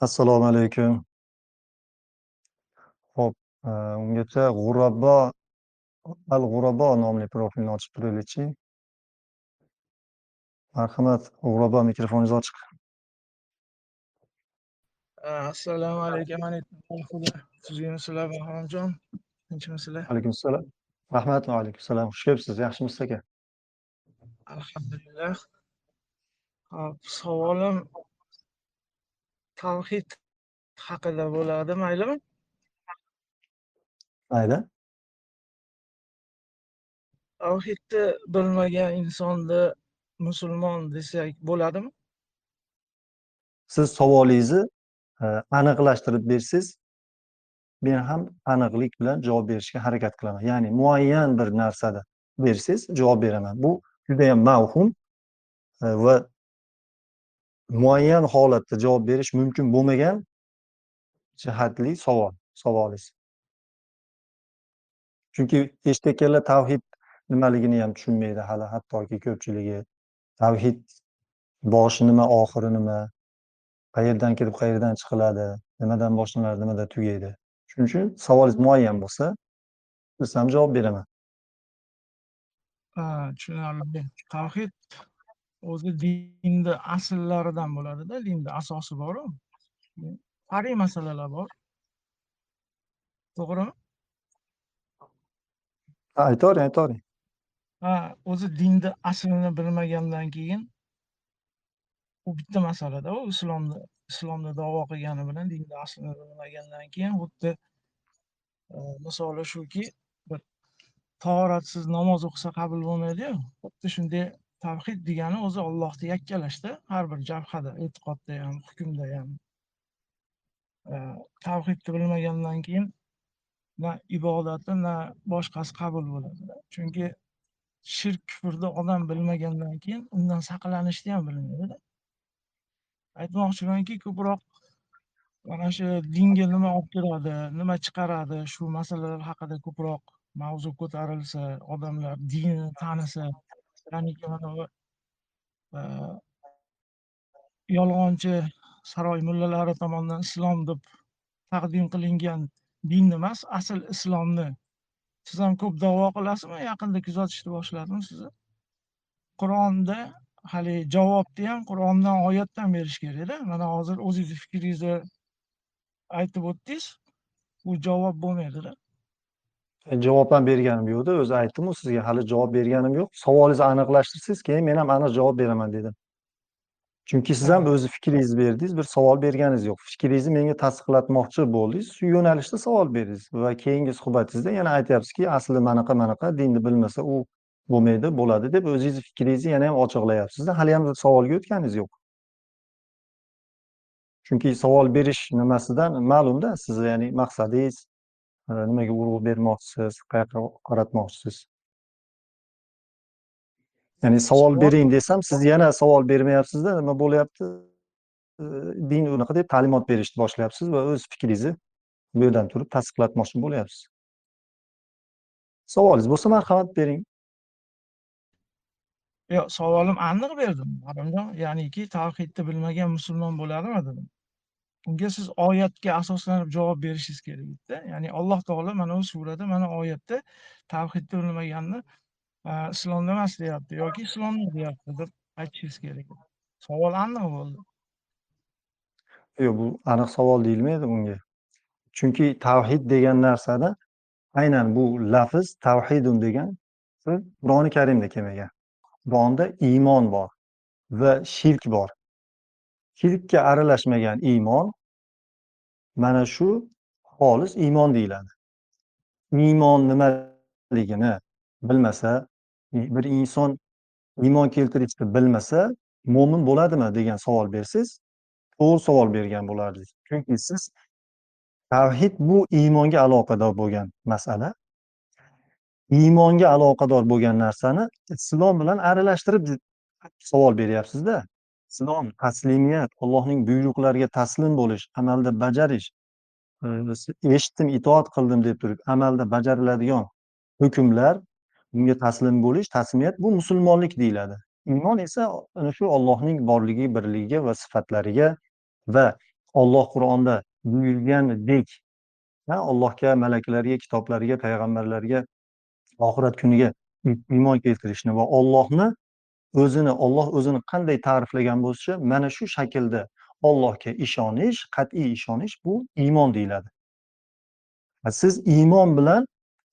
Assalomu alaykum. Xo'p, ungacha Al-G'urabo nomli profilni ochib turaylikchi. Marhamat, G'urabo, mikrofoningiz ochiq. Assalomu alaykum, sizlar Bahramjon, tinchmisizlar? Alaykumsalom. Rahmat va alaykumsalom. Xush kelibsiz. Yaxshimisiz aka? Alhamdulillah. Hop, savolim tavhid haqida bo'ladi, maylimi? Mayli. Tavhidni bilmagan insonni musulmon desak bo'ladimi? Siz savolingizni aniqlashtirib bersangiz, men ham aniqlik bilan javob berishga harakat qilaman. Ya'ni muayyan bir narsada bersangiz javob beraman. Bu judayam mavhum va muayyan holatda javob berish mumkin bo'lmagan jihatli savolingiz. Chunki eshitayotganlar tavhid nimaligini ham tushunmaydi hali, hattoki ko'pchiligi. Tavhid boshi nima, oxiri nima, qayerdan kelib qayerdan chiqiladi, nimadan boshlanadi, nimada tugaydi. Shuning uchun savolingiz muayyan bo'lsa, bilsam javob beraman. Tushunarli. Tavhid o'zi dinni asllaridan bo'ladida, dinda asosi bor-ku. Far'iy masalalar bor. To'g'rimi? Aytavering. O'zi dinni aslini bilmagandan keyin u bitta masalada u islomni da'vo qilgani bilan dinni aslini bilmagandan keyin xuddi misoli shuki, bir tahoratsiz namoz o'qisa qabul bo'lmaydi-yu, xuddi shunday tavhid degani o'zi Allohni yakkalashda, har bir jabhada, e'tiqodda ham, hukmda ham. Tavhidni bilmagandan keyin na ibodati, na boshqasi qabul bo'ladi. Chunki shirk, kufrni odam bilmagandan keyin undan saqlanishni ham bilmaydi-da. Aytmoqchimanki, ko'proq mana shu dinga nima olib keladi, nima chiqaradi, shu masalalar haqida ko'proq mavzu ko'tarilsa, odamlar dinni tanisa, ya'niki mana bu yolg'onchi saroy mullalari tomonidan islom deb taqdim qilingan dinni emas, asl islomni siz ham ko'p da'vo qilasizmi? Yaqinda kuzatishni boshladimi sizni? Qur'onda hali javobni ham Qur'ondan, oyatdan berish kerak-da. Mana hozir o'zingizni fikringizni aytib o'tdingiz, bu javob bo'lmaydi-da. Javob ham berganim yo'qda, o'zi aytdim-ku sizga, hali javob berganim yo'q. Savolingizni aniqlashtirsangiz, keyin men ham aniq javob beraman dedim. Chunki siz ham o'z fikringizni berdingiz, bir savol berganingiz yo'q. Fikringizni menga tasdiqlatmoqchi bo'ldingiz, shu yo'nalishda savol berdingiz va keyingi suhbatingizda yana aytyapsizki, asli manaqa, dinni bilmasa u bo'lmaydi, bo'ladi deb o'zingizni fikringizni yana ham ochiqlayapsiz-da, hali ham savolga o'tganingiz yo'q. Chunki savol berish nimasidan ma'lum-da, sizni ya'ni maqsadingiz, nimaga urg'u bermoqchisiz, qayoqqa qaratmoqchisiz. Ya'ni savol bering desam, siz yana savol bermayapsiz-da, nima bo'lyapti? Din unaqa deb ta'limot berishni boshlayapsiz va o'z fikringizni bu yerdan turib tasdiqlatmoqchi bo'lyapsiz. Savolingiz bo'lsa marhamat bering. Yo'q, savolim aniq berdim, Harimjon. Ya'niki tavhidni bilmagan musulmon bo'ladimi dedim. Unga siz oyatga asoslanib javob berishingiz kerak edi-da. Ya'ni Alloh taolo mana bu surada, mana oyatda tavhidni bilmaganni islomda emas deyapti yoki islomda deyapti deb aytishingiz kerak edi. Savol aniq bo'ldi. Yo'q, bu aniq savol deyilmaydi bunga. Chunki tavhid degan narsada aynan bu lafz tavhidun degan Qur'oni Karimda kelmagan. Qur'onda iymon bor va shirk bor. Shirkka aralashmagan iymon mana shu xolis iymon deyiladi. Iymon nimaligini bilmasa, bir inson iymon keltirishni bilmasa, mo'min bo'ladimi degan savol bersangiz, to'g'ri savol bergan bo'lardingiz. Chunki siz tavhid bu iymonga aloqador bo'lgan masala. Iymonga aloqador bo'lgan narsani islom bilan aralashtirib savol beryapsiz-da. Islom, taslimiyat, Allohning buyruqlariga taslim bo'lish, amalda bajarish, eshitdim, itoat qildim deb turib amalda bajariladigan hukmlar, bunga taslim bo'lish, taslimiyat bu musulmonlik deyiladi. Iymon esa ana shu Allohning borligi, birligiga va sifatlariga va Alloh Qur'onda buyurgandek, Allohga, malaklariga, kitoblariga, payg'ambarlarga, oxirat kuniga iymon keltirishni va Alloh o'zini qanday ta'riflagan bo'lsa, mana shu shaklda Allohga ishonish, qat'iy ishonish bu iymon deyiladi. Siz iymon bilan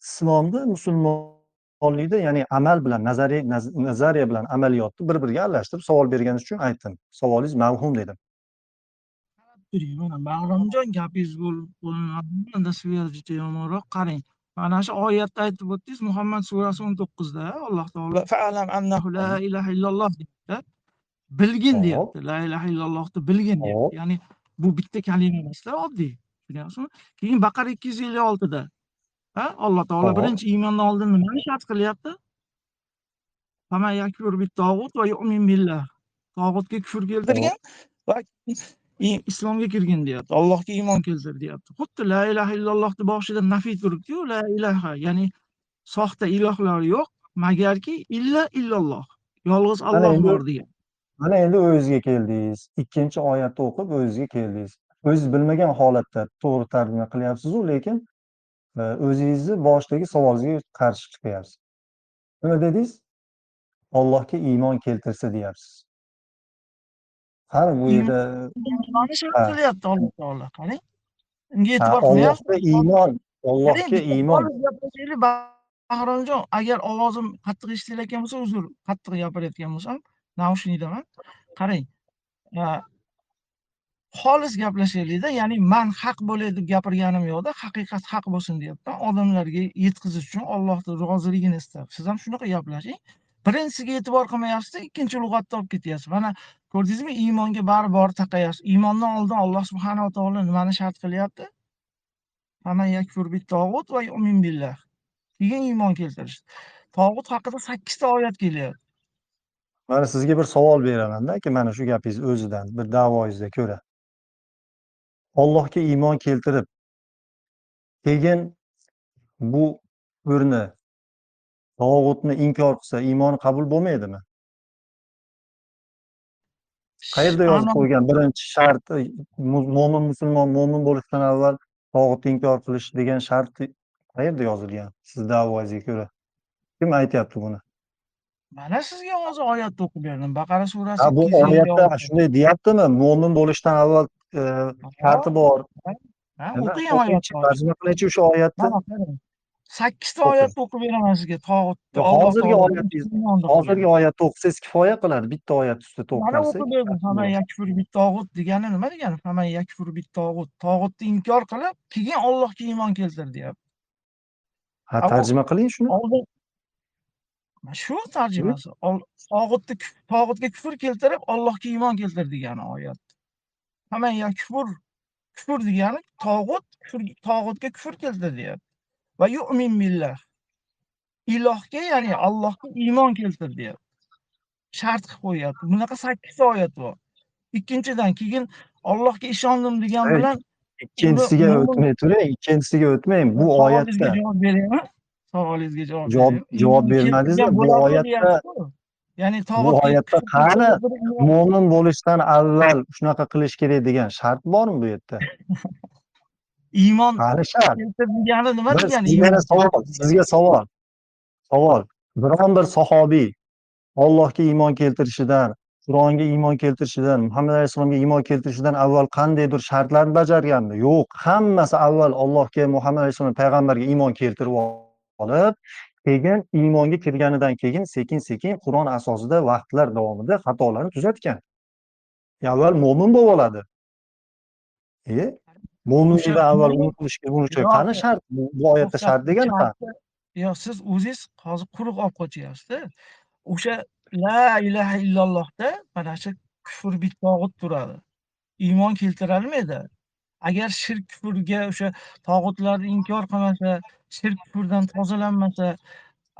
islomda, musulmonlikda, ya'ni amal bilan, nazariya bilan amaliyotni bir-biriga aralashtirib savol berganingiz uchun aytdim. Savolingiz mavhum dedim. Turing, mana Bag'romjon gapingiz bo'linadi, endi sverjicha yomonroq qarang. Mana shu oyatda aytib o'tdingiz, Muhammad surasi 19da Alloh taolo fa'alam annahu la ilaha illalloh deyapti. Bilgin Hop, deyapti. La ilaha illallohni bilgin deyapti. hop, Ya'ni bu bitta kalima emasda, oddiy. Tushunyapsizmi? Keyin Baqara 256da Alloh taolo hop. birinchi iymondan oldin nimani shart qilyapti? Faman yakfur bit-tog'ut va yu'min billah. Tog'utga kufr keltirgan va islomga kirgin deyapti. Allohga iymon keltir deyapti. Xuddi la ilaha illallohni boshida nafiy turibdi-yu, la ilaha, ya'ni soxta ilohlar yo'q, magarki illalloh. Yolg'iz Mana Alloh endi bor degan. mana endi o'zizga keldingiz. Ikkinchi oyatni o'qib o'zizga keldingiz. O'zingiz bilmagan holatda to'g'ri tarjima qilyapsiz-u, lekin o'zingizni boshidagi savolingizga qarshi chiqyapsiz. Nima dedingiz? Allohga iymon keltirsa deyapsiz. Qani bu yerda Nimani shart ha, qilyapti Alloh taolo? Qarang. Unga ha, e'tibor Allohga qilmayapsizmi? iymon, Qarang, Allohga bitta iymon. xolis gaplashaylik, Bahromjon. Agar ovozim qattiq eshitilayotgan bo'lsa, uzr, qattiq gapirayotgan bo'lsam, naushnikdaman. Qarang, xolis gaplashaylikda, ya'ni man haq bo'lay deb gapirganim yo'qda, haqiqat haq bo'lsin deyapman. Odamlarga yetkazish uchun Allohning roziligini istab. Siz ham shunaqa gaplashing. Birinchisiga e'tibor qilmayapsiz, ikkinchi lug'atni olib ketyapsiz. Mana ko'rdingizmi, iymonga baribir taqayapsiz. Iymondan oldin Alloh subhanahu va taolo nimani shart qilyapti? Faman yakfur bit-tog'ut va yu'min billah. Keyin iymon keltirish. Tog'ut haqida 8 ta oyat kelyapti. Mana sizga bir savol beraman-da, mana shu gapingiz o'zidan, bir da'voingizga ko'ra. Allohga iymon keltirib, keyin bu o'rni tog'utni inkor qilsa, iymoni qabul bo'lmaydimi? Qayerda yozib Ana qo'ygan birinchi shart musulmon mo'min bo'lishdan avval tog'utni inkor qilish degan shart qayerda yozilgan? Siz da'voingizga ko'ra. Kim aytyapti buni? mana sizga hozir oyatni o'qib berdim. Baqara surasi Ha, bu oyatda 256. shunday deyaptimi? Mo'min bo'lishdan avval sharti bor. Nima? O'qing O'qingchi, oyatni hozir. tarjima qilingchi o'sha oyatni. Mana qarang. 8 ta O'qing. oyatni o'qib beraman sizga. Tog'utni Yo, Alloh taolo birinchi iymonni qilgan. hozirgi oyatni o'qisangiz kifoya qiladi. Bitta oyat ustida Mana to'xtalsak. o'qib berdim. Faman yakfur bit-tog'ut degani nima degani? Faman yakfur bit-tog'ut. Tog'utni inkor qilib, keyin Allohga iymon keltir deyapti. Ha, Bu tarjima qiling shuni. oldin shu tarjimasi. Tog'utga kufr keltirib, Allohga iymon keltir degani oyat. Faman yakfur, kufr degani tog'utga kufr keltir deyapti. Va yu'min billah. Ilohga, ya'ni Allohga iymon keltir deyapti. Shart qilib qo'yyapti. Bunaqa 8 ta oyat bor. Ikkinchidan, keyin Allohga ishondim degan Hey, bilan uni ikkinchisiga mo'min. o'tmay turing, ikkinchisiga o'tmang. Bu Savolingizga oyatda javob beraymi? Savolingizga javob javob beraymi? javob Iymon bermadingizda, keltirgan bo'ladimi deyapti-ku. Ya'ni tog'utga kufr qani keltirib iymon. mo'min bo'lishdan avval shunaqa qilish kerak degan shart bormi bu yerda? Iymon Qani shart? keltir degani nima Bir degani? sizga Iymon savol, keltir degani. sizga savol. Savol. Biron bir sahobiy Allohga iymon keltirishidan, Qur'onga iymon keltirishidan, Muhammad alayhissalomga iymon keltirishidan avval qandaydir shartlarni bajarganmi? Yo'q. Hammasi avval Allohga, Muhammad alayhissalom payg'ambarga iymon keltirib olib, keyin iymonga kirganidan keyin sekin-sekin Qur'on asosida vaqtlar davomida xatolarni tuzatgan. Avval mo'min bo'lib oladi. O'sha Mo'minlikdan avval mo'min. unutilishi Yo'q, qani shart? Bu oyatda to'xtab, shart degani qani? yo'q, siz o'zingiz hozir quruq olib qochyapsiz-da. O'sha la ilaha illallohda mana shu kufr bit-tog'ut turadi. Iymon keltirolmaydi. Agar shirk kufrga, o'sha tog'utlarni inkor qilmasa, shirk kufrdan tozalanmasa,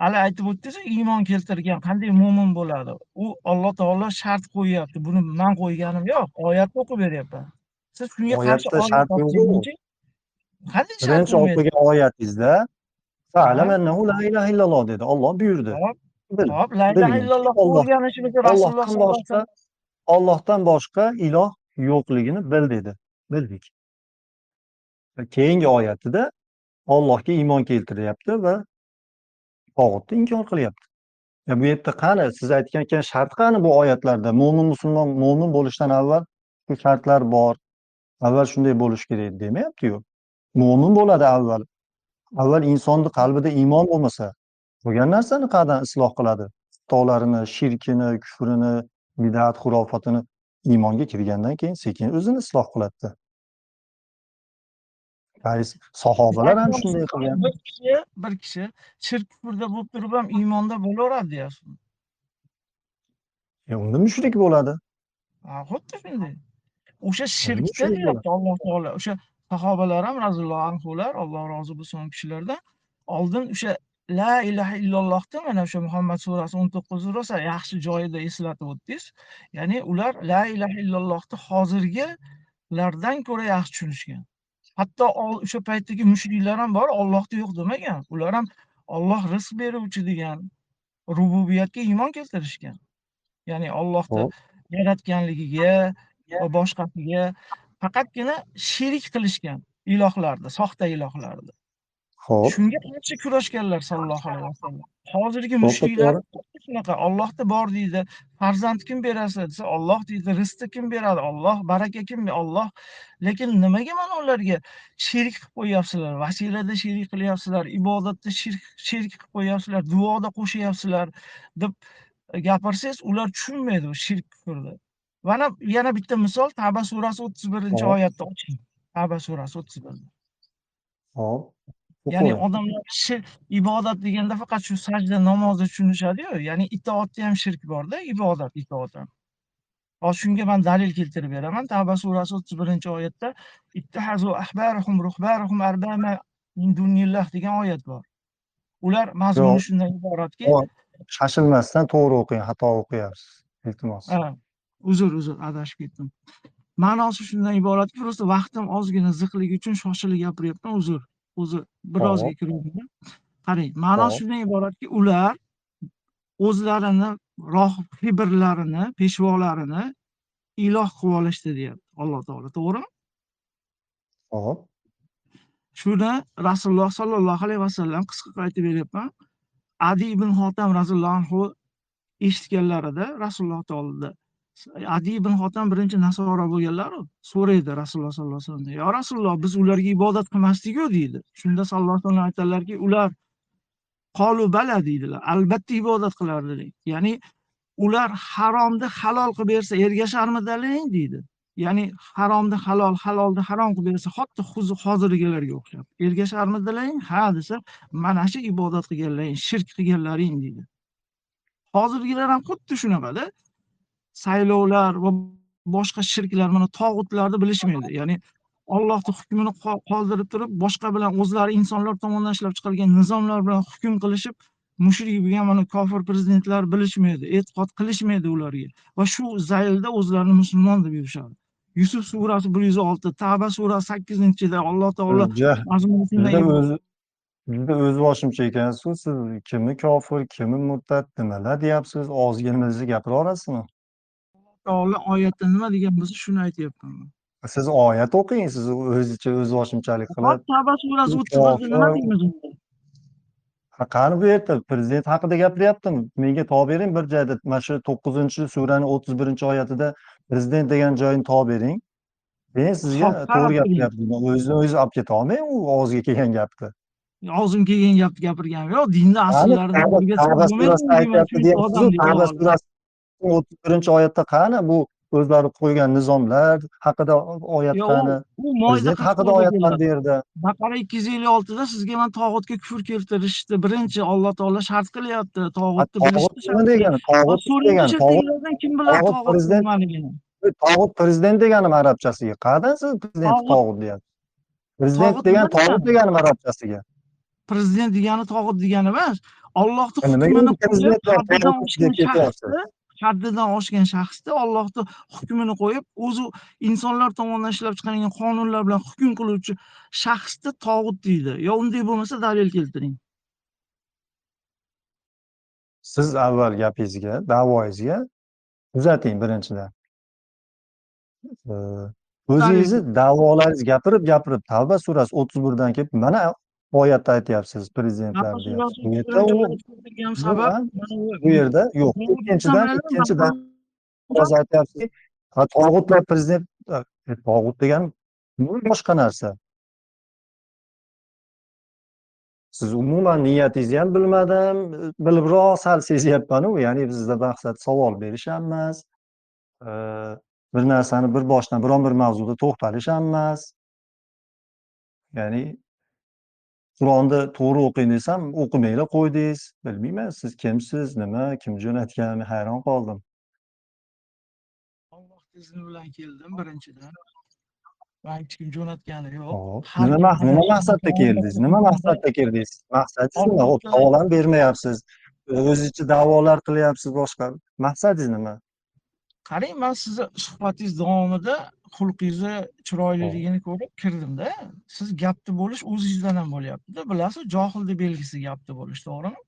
hali aytib o'tdingiz-ku, iymon keltirgan qanday mo'min bo'ladi? U Alloh taolo shart qo'yyapti. Buni men qo'yganim yo'q. Oyatni o'qib beryapman. Siz shunga qarshi Oyatda oyat shart yo'q-ku. topshirguncha qanday shart Birinchi bo'lmaydi? o'qigan oyatingizda fa'lam Ha? annahu la ilaha illalloh dedi. Olloh buyurdi. Hop, Bil, hop, la ilaha bilginki illallohni o'rganishimiz Rasululloh Allohdan sollallohu alayhi boshqa vasallam. Allohdan boshqa iloh yo'qligini bil dedi. bildik. Keyingi oyatida Allohga iymon keltiryapti va tog'utni inkor qilyapti. Bu yerda qani siz aytgan ekan shart qani bu oyatlarda? Musulmon mo'min bo'lishdan avval shu shartlar bor. Avval shunday bo'lishi kerak demayapti-yu. Mo'min bo'ladi avval. Avval insonni qalbida iymon bo'lmasa, bo'lgan narsani qayerdan isloh qiladi? Xatolarini, shirkini, kufrini, bid'at, xurofotini iymonga kirgandan keyin sekin o'zini isloh qiladi. Sahobalar ham shunday qilgan. bir kishi shirk kufrda bo'lib turib ham iymonda bo'laveradi deyapsizmi? Unda mushrik bo'ladi. Xuddi shunday. O'sha Unda shirkda mushrik bo'ladi. deyapti Alloh taolo. O'sha sahobalar ham roziyallohu anhular, Alloh rozi bo'lsin u kishilardan, oldin o'sha la ilaha illallohni mana o'sha Muhammad surasi 19 rosa yaxshi joyida eslatib o'tdingiz. Ya'ni ular la ilaha illallohni hozirgilardan ko'ra yaxshi tushunishgan. Hatto o'sha paytdagi mushriklar ham bor, Allohda yo'q demagan. Ular ham Alloh rizq beruvchi degan rububiyatga iymon keltirishgan. Ya'ni Allohni Xo'p, yaratganligiga va boshqasiga faqatgina sherik qilishgan ilohlarni, soxta ilohlarni. xo'p, Shunga qarshi kurashganlar sallallohu alayhi vasallam. Hozirgi xo'p, mushriklar to'g'ri. shunaqa, Allohda bor deydi, farzand kim beradi desa, Alloh deydi, rizqni kim beradi? Alloh, baraka kim? Alloh. Lekin nimaga mana ularga sherik qilib qo'yyapsizlar? Vasilada sherik qilyapsizlar, ibodatda sherik qilib qo'yyapsizlar, duoda qo'shyapsizlar deb gapirsangiz, ular tushunmaydi u shirk kufrni. Mana yana bitta misol Tavba surasi 31 Xo'p, oyatda o'qing. Tavba surasi 31. xo'p. Ya'ni O'qing. odamlar ibodat deganda faqat shu sajda namozni tushunishadi-yu, ya'ni itoatda ham shirk bor-da, itoat ham. Hozir shunga man dalil keltirib beraman. Tavba surasi 31-oyatda ittahazu ahbarahum ruhbarahum arbama min dunillah degan oyat bor. Ular mazmuni Yo'q, shundan iboratki, yo'q, shoshilmasdan to'g'ri o'qing, xato o'qiyapsiz. Iltimos. ha, uzr, adashib ketdim. Ma'nosi shundan iboratki, просто vaqtim ozgina ziqligi uchun shoshilib gapiryapman, uzr. O'zi birozga Xo'p, kiruvdim. Qarang, ma'nosi xo'p, shundan iboratki, ular o'zlarini hibrlarini, peshvolarini iloh qilib olishdi deyapti Alloh taolo, to'g'rimi? xo'p, Shuni Rasululloh sollallohu alayhi vasallam qisqa qilib aytib beryapman. Adi ibn Hotam roziyallohu anhu eshitganlarida Rasulullohni oldida Adi ibn Hotam birinchi nasoro bo'lganlar-u, so'raydi Rasululloh sollallohu alayhi vasallam: "Ya Rasululloh, biz ularga ibodat qilmasdik-ku" deydi. Shunda sallallohu alayhi vasallam aytadilarki, ular qolu bala deydilar. Albatta ibodat qilardilar. Ya'ni ular haromni halol qilib bersa ergasharmidilaring deydi. Ya'ni haromni halol, halolni harom qilib bersa, xuddi hozirgilarga o'xshab. Ergasharmidilaring? Ha desa, mana shu ibodat qilganlaring, shirk qilganlaring deydi. Hozirgilar ham xuddi shunaqada. Saylovlar va boshqa shirklar, mana tog'utlarni bilishmaydi. Ya'ni Allohning hukmini qoldirib turib, boshqa bilan o'zlari insonlar tomonidan ishlab chiqarilgan nizomlar bilan hukm qilishib, mushrik bo'lgan mana kofir prezidentlar bilishmaydi, e'tiqod qilishmaydi ularga va shu zaylda o'zlarini musulmon deb yurishadi. Yusuf surasi 106, Tavba surasi 8-da Alloh taolo mazmuni shundan juda iborat. juda o'zboshimcha ekansiz. Siz kimi kofir, kimi murtad, nimalar deyapsiz? Ozginimizni gapira olasizmi? Taolo oyatda nima degan bo'lsa, shuni aytyapman. Siz oyat o'qing, siz o'zicha o'zboshimchalik qilib. Tavba surasi U 31da nima kofir. deymiz unda? Qani bu yerda prezident haqida gapiryaptimi? Menga to'g'ri bering bir joyda. Mana shu 9-surani 31-oyatida prezident degan joyini to'g'ri bering. Men sizga Xo'p, to'g'ri qarab turing. gapiryapman. O'zini o'zi olib keta olmayman u og'ziga kelgan gapni. Og'zim kelgan gapni gapirganim yo'q. Dinni Qani asllarini o'rgatsak Tavba bo'lmaydimi surasida deyman, aytyapti chunki deyapsiz-ku. odam deydi Tavba avvalo. surasi 31-oyatda qani bu o'zlari qo'ygan nizomlar haqida oyat Yo, qani? u mo'yda Prezident haqida 40-da oyat qani keladi. bu yerda? Baqara 256da sizga man tog'utga kufr keltirishni birinchi Alloh taolo shart qilyapti. Tog'utni Tog'ut bilishni nima shart qilyapti. degani? Hop, Tog'ut so'rang degani. o'sha yerdagilardan, kim bilan Tog'ut tog'utni prezident. nimaligini. Tog'ut prezident deganimi arabchasiga? Qayerdan siz prezidentni Tog'ut tog'ut deyapsiz? Prezident tog'ut nima degan tog'ut degani? deganimi arabchasiga? Prezident degani tog'ut degani emas. Allohning Nimaga hukmini endi qo'yib, prezidentlar tog'ut deb ketyapsiz? haddidan oshgan shaxsda Allohning hukmini qo'yib, o'zi insonlar tomonidan ishlab chiqarilgan qonunlar bilan hukm qiluvchi shaxsni tog'ut deydi. Yo unday bo'lmasa dalil keltiring. Siz avval gapingizga, da'voyingizga uzating birinchidan. o'zingizni da'volaringizni gapirib Tavba surasi 31dan kelib mana oyatda aytyapsiz prezidentlar Nafas deyapsiz. olishni Bu yerda birinchi u oyatga kirgan sabab umuman mana bu yerda yo'q. Ikkinchidan hozir aytyapsizki, tog'utlar prezident tog'ut degan bu boshqa narsa. Siz umuman niyatingizni ham bilmadim, bilibroq sal sezyapman-u, ya'ni bizda maqsad savol berish ham emas, bir narsani bir boshidan biron bir mavzuda to'xtalish ham emas. Ya'ni Qur'onni to'g'ri o'qing desam, o'qimanglar qo'ydingiz. Bilmayman siz kimsiz, nima, kim jo'natgan, hayron qoldim. Alloh izni bilan keldim birinchidan. Va hech kim jo'natgani yo'q. Hop, Har kim ana nima shu maqsadda keldingiz? Nima davomida maqsadda kirdingiz? Maqsadingiz nima? Hop, Allohga savol ham bermayapsiz. O'zingizcha da'volar qilyapsiz boshqa. Maqsadingiz nima? qarang, man sizni suhbatingiz davomida xulqingizni Hop. chiroyliligini ko'rib kirdimda. Siz gapni bo'lish o'zingizdan ham bo'lyapti-da. Bilasiz, johillik belgisi gapni bo'lish, to'g'rimi?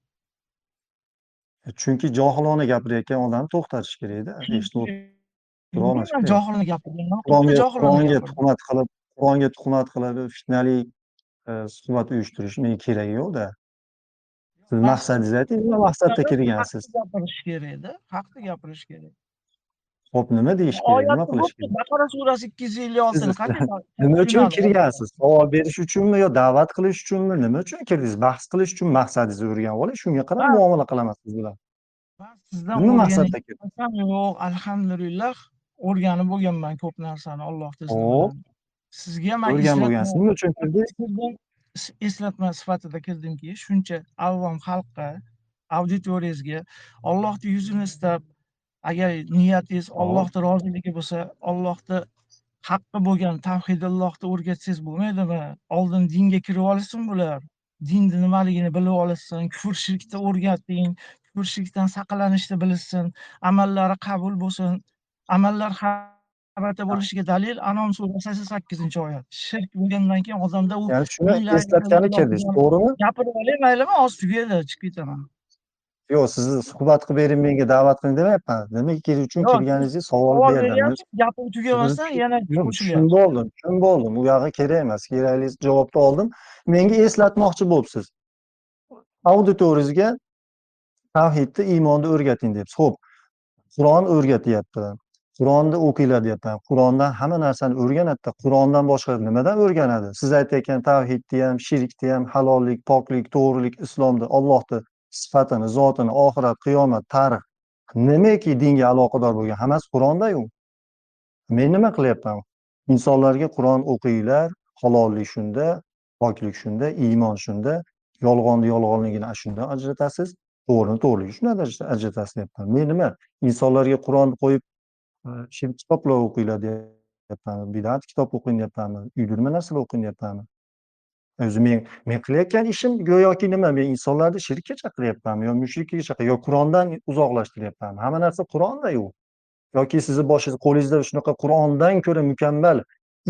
Chunki johilona gapirayotgan odamni to'xtatish kerakda. Eshitib o'tirolmas Man kerak. johilona gapirganman. Qayerda johilona gapirdim? Qur'onga tuhmat qilib, fitnali suhbat uyushtirish menga keragi yo'q-da. Siz maqsadingizni ayting, nima maqsadda kirgansiz? Haqni gapirish kerak-da. Haqni gapirish kerak. Hop, nima deyish kerak? Nima Oyatni qilish bo'pti. kerak? Baqara surasi Siz 256 ni qanday nima uchun tushunadi odamlar? kirgansiz? Savol berish uchunmi yo da'vat qilish uchunmi? Nima uchun kirdingiz? Bahs qilish uchun maqsadingizni o'rganib oling, shunga qarab Man muomala qilaman siz bilan. man sizdan Nima maqsadda kirdingiz? o'rganayotganim yo'q, alhamdulillah. O'rganib bo'lganman ko'p narsani Alloh izni Hop, bilan. Sizga man o'rganib bo'lgansiz. Nima uchun kirdingiz? eslatma sifatida kirdimki, shuncha avvom xalqqa, auditoriyangizga Allohni yuzini istab, agar niyatingiz Hop, Allohni roziligi bo'lsa, Allohni haqqi bo'lgan tavhidullohni o'rgatsangiz bo'lmaydimi? Oldin dinga kirib olsin bular. Dinni nimaligini bilib olishsin, kufr shirkni o'rgating, kufr shirkdan saqlanishni bilishsin, amallari qabul bo'lsin. Amallar habata bo'lishiga dalil Anom surasi 88-oyat. Shirk bo'lgandan keyin odamda u ya'ni shuni la ilaha eslatgani illalloh kirdingiz, degan to'g'rimi? gapirib olay maylimi? Oz tugaydi, chiqib ketaman. Yo'q, sizni suhbat qilib bering, menga da'vat qiling demayapman. Nima uchun Yo'q, siz kirganingizni savol savol berdim. beryapsiz, gapim tugamasdan yana qo'shilyapsiz. Tushunib oldim. U yog'i kerak emas. Kerakli javobni oldim. Menga eslatmoqchi bo'libsiz. Auditoriyangizga tavhidni, iymonni o'rgating debsiz. Xo'p, Qur'on o'rgatyapti. Qur'onni o'qinglar deyapman. Qur'ondan hamma narsani o'rganadi-da. Qur'ondan boshqa nimadan o'rganadi? Siz aytayotgan tavhidni ham, shirkni ham, halollik, poklik, to'g'rilik, islomni, Allohni sifatini, zotini, oxirat, qiyomat, tarix nimaki dinga aloqador bo'lgan hammasi Qur'onda-yu. Men nima qilyapman? Insonlarga Qur'on o'qinglar, halollik shunda, poklik shunda, iymon shunda, yolg'onni yolg'onligini shundan ajratasiz, to'g'rini to'g'riligiini shundan ajratasiz deyapman. Men nima? Insonlarga Qur'onni qo'yib, shirk kitoblar o'qinglar deyapmanmi? Bid'at kitob o'qing deyapmanmi? Uydirma narsalar o'qing deyapmanmi? O'zi men qilayotgan ishim go'yoki nima? Men insonlarni shirkka chaqiryapmanmi yo mushriklikka yo Qur'ondan uzoqlashtiryapmanmi? Hamma narsa Qur'onda-yu. Yoki sizni qo'lingizda shunaqa Qur'ondan ko'ra mukammal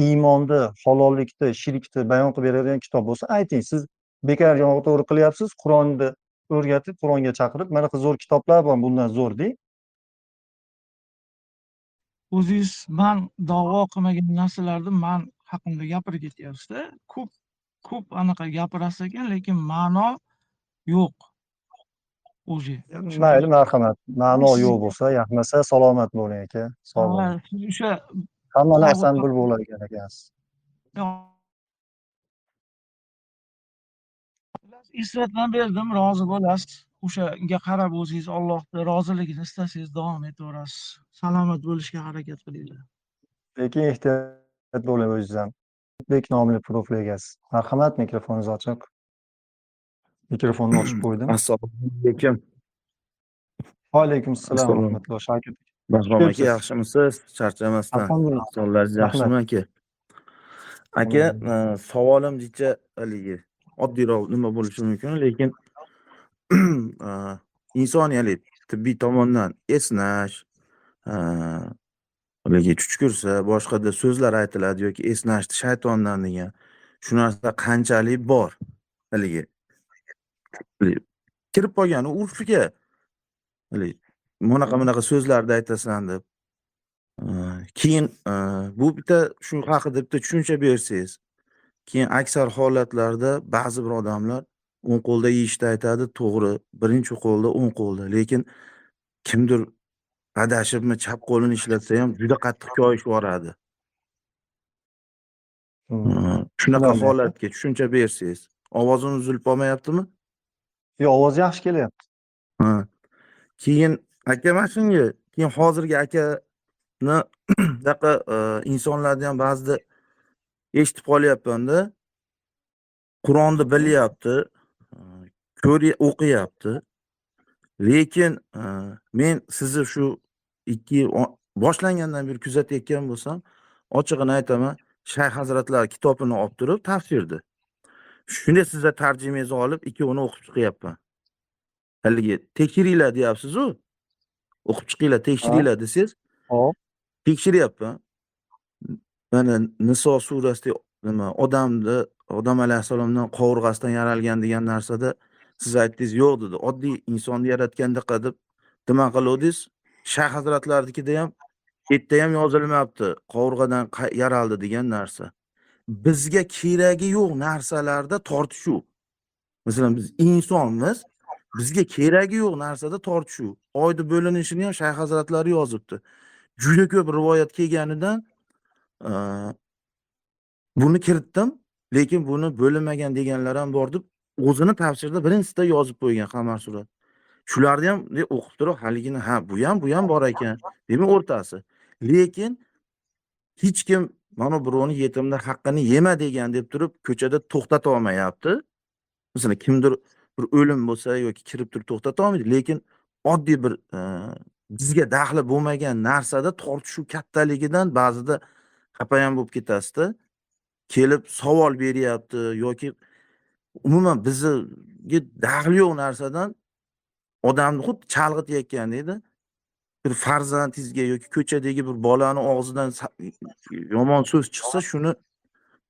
iymonni, halollikni, shirkni bayon qilib beradigan kitob bo'lsa ayting. Siz bekorga to'g'ri qilyapsiz. Qur'onni o'rgatib, Qur'onga chaqirib, mana bu zo'r kitoblar bor, bundan zo'r deng. O'zingiz man da'vo qilmagan narsalarni man haqimda gapirib ketyapsiz-da. Ko'p anaqa gapirasiz ekan, lekin ma'no yo'q o'zi. Mayli, marhamat. Ma'no yo'q Sizga bo'lsa, yaxmasa salomat bo'ling aka. Sog' bo'ling. siz o'sha Hamma narsani tog'utlar bilib olar ekansiz. eslatma berdim, rozi bo'lasiz. O'shanga qarab o'zingiz Allohni roziligini istasangiz davom etaverasiz. Salomat bo'lishga harakat qilinglar. Lekin ehtiyot bo'ling o'zingiz ham. Bek nomli profil egasiz. Marhamat, mikrofoningiz ochiq. Mikrofonni ochib qo'ydim. Assalomu alaykum. Va alaykum assalom Assalomu rahmatulloh. Shakir. Bahrom aka, Kepsiz. yaxshimisiz? Charchamasdan. Alhamdulillah. Savollaringiz Rahmat. yaxshimi aka? Aka, savolim jicha haligi oddiyroq nima bo'lishi mumkin, lekin insoniyalik tibbiy tomondan esnash, haligi chuchkursa, boshqada so'zlar aytiladi yoki esnashni shaytondan degan. Shu narsa qanchalik bor? Haligi kirib qolgan urfiga, haligi bunaqa so'zlarni aytasan deb. Keyin bu bitta shu haqida bitta tushuncha bersangiz. Keyin aksar holatlarda ba'zi bir odamlar o'ng qo'lda yeyishni aytadi, to'g'ri. Birinchi qo'lda, o'ng qo'lda. Lekin kimdir adashibmi chap qo'lini ishlatsa ham juda qattiq koyish boradi. Shunaqa tushunarli. holatga tushuncha bersangiz. Ovozim uzilib qolmayaptimi? Yo'q, ovoz yaxshi kelyapti. Ha. Keyin aka mana shunga, keyin hozirgi akani bunaqa insonlarni ham ba'zida eshitib qolyapman-da. Qur'onni bilyapti, o'qiyapti. Lekin men sizni shu 2 yil boshlangandan beri kuzatayotgan bo'lsam, ochig'ini aytaman, Shayx hazratlari kitobini olib turib tafsirdi. Shunda sizga tarjimangizni olib, ikkovini o'qib chiqyapman. Haligi tekshiringlar deyapsiz-ku. O'qib chiqinglar, tekshiringlar desangiz, Hop. tekshiryapman. Mana Niso surasida odam alayhissalomdan qovurg'asidan yaralgan degan narsada siz aytdingiz, yo'q dedi. Oddiy insonni yaratgandaqa deb nima qiluvdingiz? Shayx hazratlaridikida ham yerda ham yozilmayapti. Qovurg'adan yaraldi degan narsa. Bizga keragi yo'q narsalarda tortishuv. Masalan, biz insonmiz, bizga keragi yo'q narsada tortishuv. Oyni bo'linishini ham Shayx hazratlari yozibdi. Juda ko'p rivoyat kelganidan buni kiritdim, lekin buni bo'linmagan deganlar ham bor deb o'zini tafsirida birinchisida yozib qo'ygan Qamar surat. Shularni ham o'qib turib, haligini bu ham bor ekan. Demak o'rtasi. Lekin hech kim mana birovni yetimni haqqini yema degan deb turib ko'chada to'xtata olmayapti. Masalan, kimdir bir o'lim bo'lsa yoki kirib turib to'xtata olmaydi, lekin oddiy bir bizga daxli bo'lmagan narsada tortishuv kattaligidan ba'zida xafa ham bo'lib ketasizda. Kelib savol beryapti yoki umuman bizga daxli yo'q narsadan odamni xuddi chalg'itayotgandek-da. Bir farzandingizga yoki ko'chadagi bir bolani og'zidan yomon so'z chiqsa, shuni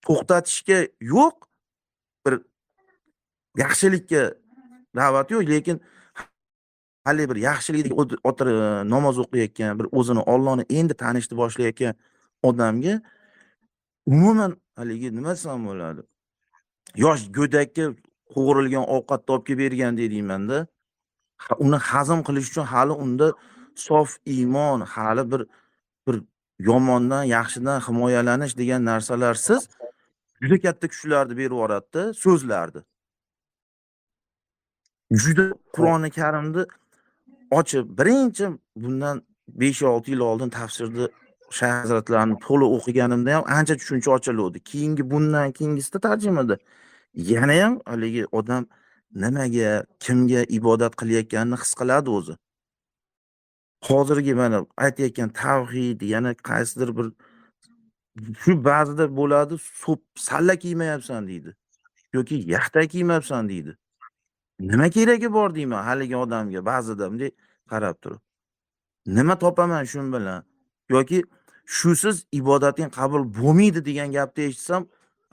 to'xtatishga yo'q, bir yaxshilikka da'vat yo'q, lekin hali bir yaxshilikka o'tirib namoz o'qiyotgan, bir o'zini Allohni endi tanishni boshlayotgan odamga umuman haligi nima desam bo'ladi? Yosh go'dakka qo'g'rilgan ovqatni olib kelib bergan deyman-da. Uni hazm qilish uchun hali unda sof iymon, hali bir yomondan, yaxshidan himoyalanish degan narsalarsiz juda katta kuchlarni berib yuboradi-da, so'zlarni. Juda Qur'oni Karimni ochib, birinchi bundan 5-6 yil oldin tafsirni Shayx hazratlarini to'liq o'qiganimda ham ancha tushuncha ochiluvdi. Keyingi bundan keyingisida tarjimada yana ham haligi odam nimaga, kimga ibodat qilayotganini his qiladi o'zi. Hozirgi mana aytayotgan tavhid, yana qaysidir bir shu ba'zida bo'ladi, salla kiymayapsan deydi yoki yaxta kiymabsan deydi. Nima keragi bor deyman haligi odamga ba'zida bunday qarab turib. Nima topaman shu bilan? Yoki shusiz ibodating qabul bo'lmaydi degan gapni eshitsam,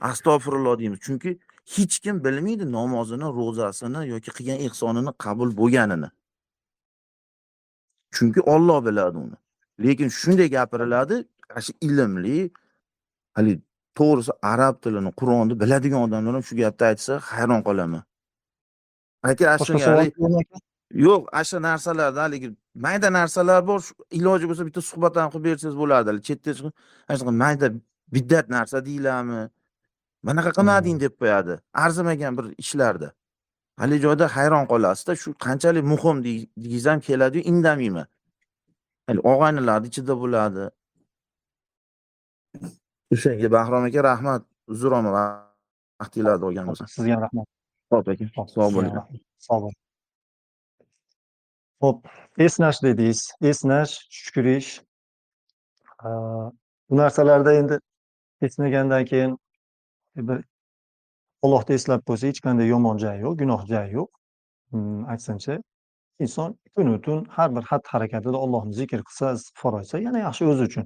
astag'firulloh deymiz. Chunki hech kim bilmaydi namozini, ro'zasini yoki qilgan ihsonini qabul bo'lganini. Chunki Alloh biladi uni. Lekin shunday gapiriladi, shu ilmli, hali to'g'risi arab tilini, Qur'onni biladigan odamlar ham shu gapni aytsa, hayron qolaman. Aka, Boshqa savol bormi aka? yo'q, asha narsalarda haligi mayda narsalar bor, iloji bo'lsa bitta suhbat ham qilib bersangiz bo'lardi. Chetda chiqib, shunaqa mayda biddat narsa deylarmi? Manaqa qilmading deb qo'yadi. Arzimagan bir ishlarda. Hali joyda hayron qolasiz-da, shu qanchalik muhim degiz ham keladi-yu, indamayman. Hali og'aynilar ichida bo'ladi. O'shanga Bahrom aka rahmat. Uzr olma vaqtinglarni olgan bo'lsam. Sizga ham rahmat. Xo'p aka, sog' bo'ling. Sog' bo'ling. Xo'p, esnash dedingiz. Esnash, tushkurish. Bu narsalarda endi esnagandan keyin bir Allohni eslab qo'ysa hech qanday yomon joyi yo'q, gunoh joyi yo'q. Aksincha, inson kun-tun har bir xatti-harakatida Allohni zikr qilsa, istig'for aytsa, yana yaxshi o'zi uchun.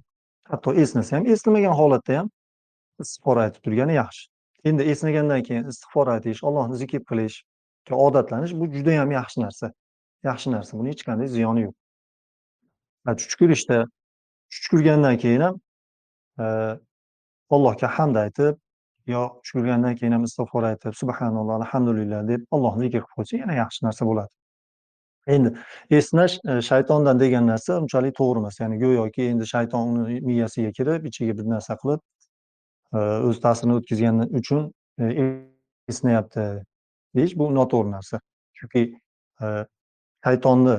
Hatto esnasa ham, eslamagan holatda ham istig'for aytib turgani yaxshi. Endi esnagandan keyin istig'for aytish, Allohni zikr qilishga odatlanish bu juda ham yaxshi narsa. Yaxshi narsa. Buning hech qanday ziyoni yo'q. tush ko'rgandan keyin ham Allohga hamd aytib, yo tush ko'rgandan keyin ham istig'for aytib, subhanalloh, alhamdulillah deb Allohni zikr qilib qo'ysa yana yaxshi narsa bo'ladi. Endi esnash shaytondan degan narsa unchalik to'g'ri emas. Ya'ni go'yoki endi shayton uni miyasiga kirib, ichiga bir narsa qilib, o'z ta'sirini o'tkazgani uchun esnayapti deyish bu noto'g'ri narsa. Chunki shaytonni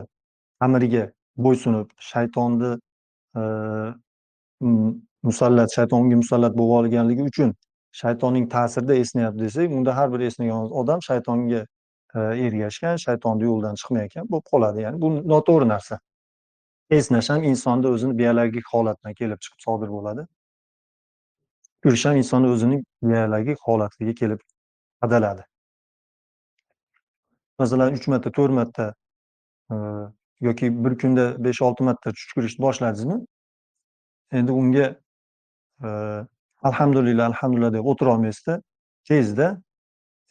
amriga bo'ysunib, shaytonni shayton unga musallat bo'lib olganligi uchun shaytonning ta'sirida esnayapti desak, unda har bir esnagan odam shaytonga ergashgan, shaytonni yo'ldan chiqmayotgan bo'lib qoladi. Ya'ni bu noto'g'ri narsa. Esnash ham insonda o'zini biologik holatidan kelib chiqib sodir bo'ladi. Yurish ham insonni o'zining biologik holatiga kelib qadaladi. Masalan, 3 marta, 4 marta yoki bir kunda 5-6 marta tush ko'rishni boshladingizmi, endi unga alhamdulillah, alhamdulillah deb o'tirolmaysizda, tezda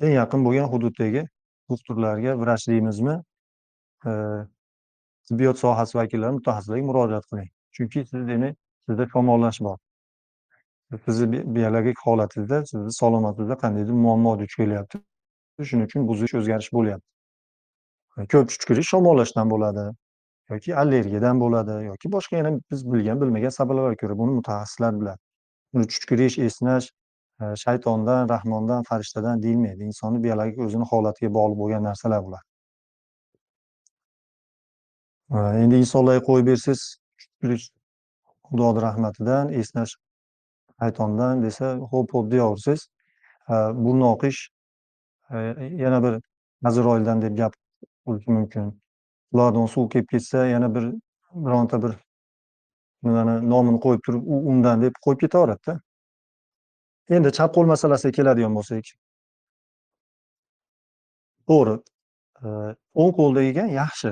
eng yaqin bo'lgan hududdagi doktorlarga, vrach deymizmi, tibbiyot sohasi vakillari, mutaxassislarga murojaat qiling. Chunki sizda shamollash bor. Sizni biologik holatingizda, sizni salomatingizda qandaydir muammo duch kelyapti. Shuning uchun buzish, o'zgarish bo'lyapti. Ko'p tush ko'rish shamollashdan bo'ladi yoki allergiyadan bo'ladi yoki boshqa yana biz bilmagan sabablarga ko'ra buni mutaxassislar biladi. Buni tush ko'rish, esnash shaytondan, rahmondan, farishtadan deyilmaydi. Insonni biologik o'zini holatiga bog'liq bo'lgan narsalar bular. Endi insonlarga qo'yib bersangiz, tush ko'rish Xudoning rahmatidan, esnash shaytondan desa, hop deyaversangiz, burni oqish yana bir Azroildan deb gap bo'lishi mumkin. Ulardan suv kelib ketsa, yana bironta bir nimani nomini qo'yib turib, u undan deb qo'yib ketaveradida. Endi chap qo'l masalasiga keladigan bo'lsak, to'g'ri, o'ng qo'lda yegan yaxshi.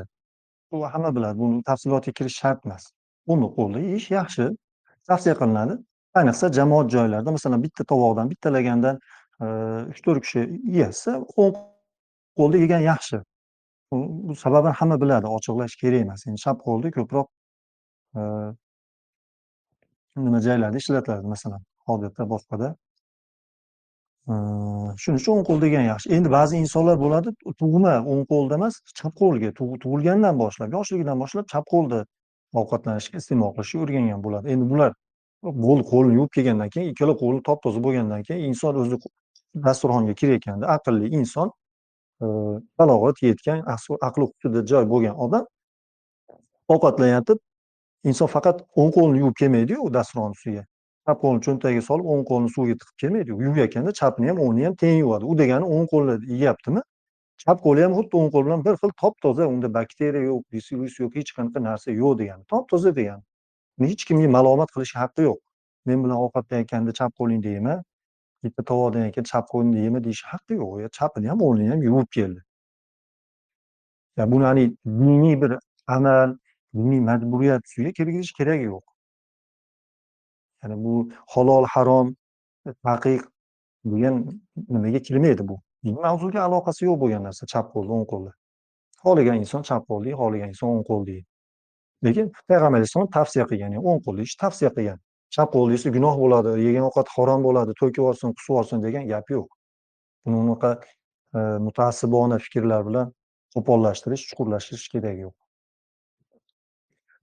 Bu hamma biladi. Buni tafsilotga kirish shart emas. O'ng qo'lda yeyish yaxshi, tavsiya qilinadi. Ayniqsa jamoat joylarida, masalan, bitta tovoqdan, bitta lagandan 3-4 kishi yesa, o'ng qo'lda yegan yaxshi. Bu sababini hamma biladi, ochiqlash kerak emas. Endi chap qo'lda ko'proq nima joylarda ishlatiladi, masalan, odatda boshqada. Shuning uchun o'ng qo'l degan yaxshi. Endi ba'zi insonlar bo'ladi, tug'ma o'ng qo'lda emas, chap qo'lga tug'ilgandan boshlab, yoshligidan boshlab chap qo'lda ovqatlanishga, iste'mol qilishga o'rgangan bo'ladi. Endi bular qo'lni yuvib kelgandan keyin, ikkala qo'li top-toza bo'lgandan keyin inson o'zi dasturxonga kirayotganda aqlli inson, balog'at yetgan, aqli hushida joy bo'lgan odam ovqatlanyotib, inson faqat o'ng qo'lni yuvib kelmaydi-yu dasturxon ustiga. Chap qo'lni cho'ntagiga solib, o'ng qo'lni suvga tiqib kelmaydi. Yuvayotganda chapni ham, o'ngni ham teng yuvadi. U degani o'ng qo'lda yeyaptimi? Chap qo'li ham xuddi o'ng qo'l bilan bir xil top-toza, unda bakteriya yo'q, virus yo'q, hech qanaqa narsa yo'q degani. Top-toza degani. Hech kimga malomat qilish haqqi yo'q. Men bilan ovqatlanayotganda chap qo'lingda yema, bitta tovoqdan yeyotganda chap qo'lingda yema deyish haqqi yo'q. Chapini ham, o'ngini ham yuvib keldi. Ya buni diniy bir amal, diniy majburiyat ustiga kirgizish keragi yo'q. Ya'ni bu halol, harom, taqiq degan nimaga kirmaydi bu. Din mavzuga aloqasi yo'q bo'lgan narsa chap qo'lda, o'ng qo'lda. Xohlagan inson chap qo'lda yeydi, xohlagan inson o'ng qo'lda yeydi. Lekin Payg'ambar alayhisalom tavsiya qilgan, ya'ni o'ng qo'lda yeyishni tavsiya qilgan. Chap qo'lda yesa gunoh bo'ladi, yegan ovqat harom bo'ladi, to'kib yuborsin, qusib yuborsin degan gap yo'q. Buni unaqa mutaassibona fikrlar bilan qo'pollashtirish, chuqurlashtirish keragi yo'q.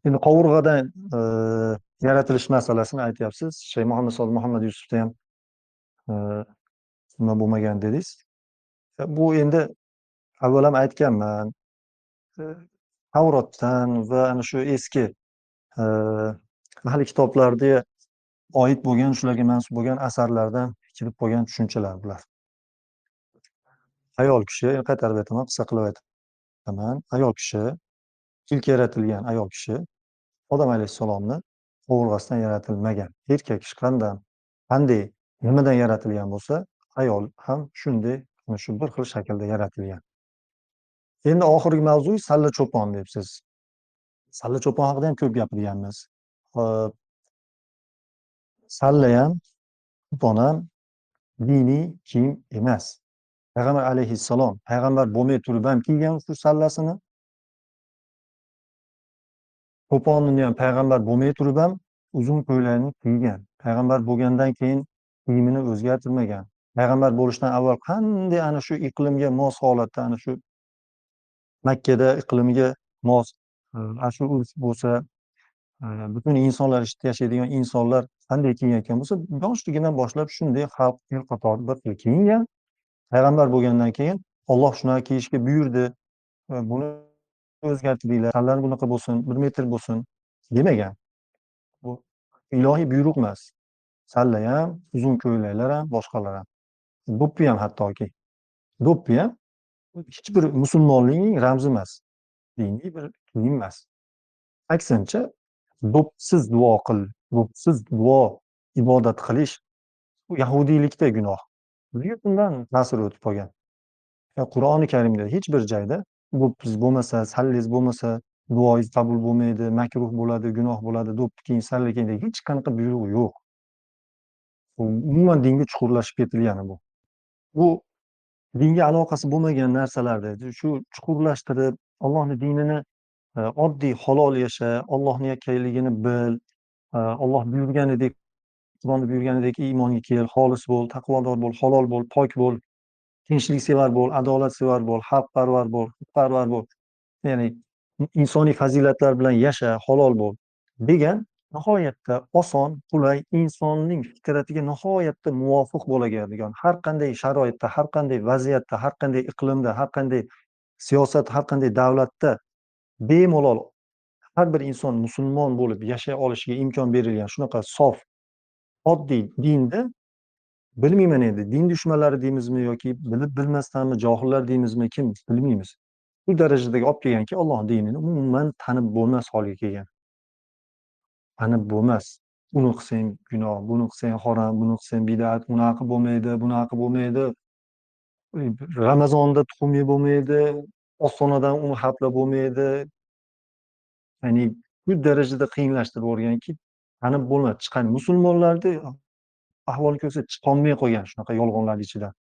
Endi qovurg'adan yaratilish masalasini aytyapsiz. Shayx Muhammad Sodiq Muhammad Yusufda ham nima bo'lmagan dedingiz. Bu endi avval ham aytganman. Tavrotdan va ana shu eski ahli kitoblarga oid bo'lgan, shularga mansub bo'lgan asarlardan kelib qolgan tushunchalar bular. Ayol kishi, qaytarib aytaman, qisqa qilib aytaman. Ayol kishi, ilk yaratilgan ayol kishi Odam alayhissalomni qovurg'asidan yaratilmagan. Erkak kishi qanday, nimadan yaratilgan bo'lsa, ayol ham shunday, shu bir xil shaklda yaratilgan. Endi oxirgi mavzu salla cho'pon debsiz. Salla cho'pon haqida ham ko'p gapirganmiz. Salla ham, cho'pon ham diniy kiyim emas. Payg'ambar alayhissalom payg'ambar bo'lmay turib ham kiygan shu sallasini. Cho'ponni ham payg'ambar bo'lmay turib ham uzun ko'ylakni kiygan. Payg'ambar bo'lgandan keyin kiyimini o'zgartirmagan. Payg'ambar bo'lishdan avval qanday ana shu iqlimga mos holatda, ana shu Makkada iqlimiga mos, ana shu urf bo'lsa, butun insonlar ichida yashaydigan insonlar qanday kiyinayotgan bo'lsa, yoshligidan boshlab shunday xalq el qatori bir xil kiyingan. Payg'ambar bo'lgandan keyin Alloh shunaqa kiyishga buyurdi. Buni o'zgartiringlar, tanlar bunaqa bo'lsin, 1 metr bo'lsin demagan. Bu ilohiy buyruq emas. Salla ham, uzun ko'ylaklar ham, boshqalar ham. Do'ppi ham hattoki. Do'ppi ham hech bir musulmonlikning ramzi emas. Diniy bir kiyim emas. Aksincha, do'ppisiz duo qil, do'ppisiz duo ibodat qilish bu yahudiylikda gunoh. Bizga bundan ta'sir o'tib qolgan. Qur'oni Karimda hech bir joyda do'ppis bo'lmasa, salliz bo'lmasa, duoingiz qabul bo'lmaydi, makruh bo'ladi, gunoh bo'ladi, do'ppi kiying, salla kiying degan hech qanaqa buyruq yo'q. Bu umuman dinga chuqurlashib ketilgani bu. Bu dinga aloqasi bo'lmagan narsalarda shu chuqurlashtirib, Allohning dinini oddiy halol yasha, Allohning yakkaligini bil, Alloh buyurganidek, Qur'onda buyurganidek iymonga kel, xolis bo'l, taqvodor bo'l, halol bo'l, pok bo'l, tinchliksevar bo'l, adolatsevar bo'l, xalqparvar bo'l, huquqparvar bo'l. Ya'ni insoniy fazilatlar bilan yasha, halol bo'l degan nihoyatda oson, qulay, insonning fitratiga nihoyatda muvofiq bo'ladigan, har qanday sharoitda, har qanday vaziyatda, har qanday iqlimda, har qanday siyosat, har qanday davlatda bemalol har bir inson musulmon bo'lib yashay olishiga imkon berilgan shunaqa sof, oddiy dinda bilmayman endi din dushmanlari deymizmi yoki bilib bilmasdanmi johillar deymizmi, kim bilmaymiz. Bu darajadagi olib kelganki, Alloh dinini umuman tanib bo'lmas holga kelgan. Tanib bo'lmas. Buni qilsang gunoh, buni qilsang harom, buni qilsang bid'at, unaqa bo'lmaydi, bunaqa bo'lmaydi. Ramazonda tuxum yeb bo'lmaydi, ostonadan uni hatlab bo'lmaydi. Ya'ni shu darajada qiyinlashtirib yuborganki, tanib bo'lmas. Chiqqan musulmonlarni ahvoli ko'rsa chiqolmay qolgan shunaqa yolg'onlar ichidan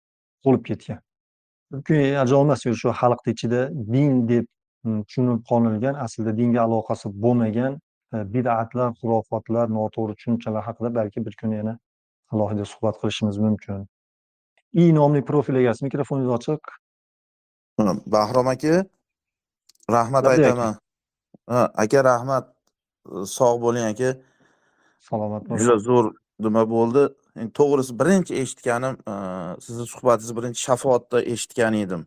qolib ketgan. Chunki ajoyib emas shu xalqni ichida din deb tushunib qolingan, aslida dinga aloqasi bo'lmagan bid'atlar, xurofotlar, noto'g'ri tushunchalar haqida balki bir kun yana alohida suhbat qilishimiz mumkin. I nomli profil egasi, mikrofoningiz ochiq. Bahrom aka, rahmat Labday aka. aytaman. Aka rahmat. Sog' bo'ling aka. Salomat bo'ling. Juda zo'r nima bo'ldi. To'g'risi birinchi eshitganim, sizni suhbatingizni birinchi shafoatda eshitgan edim.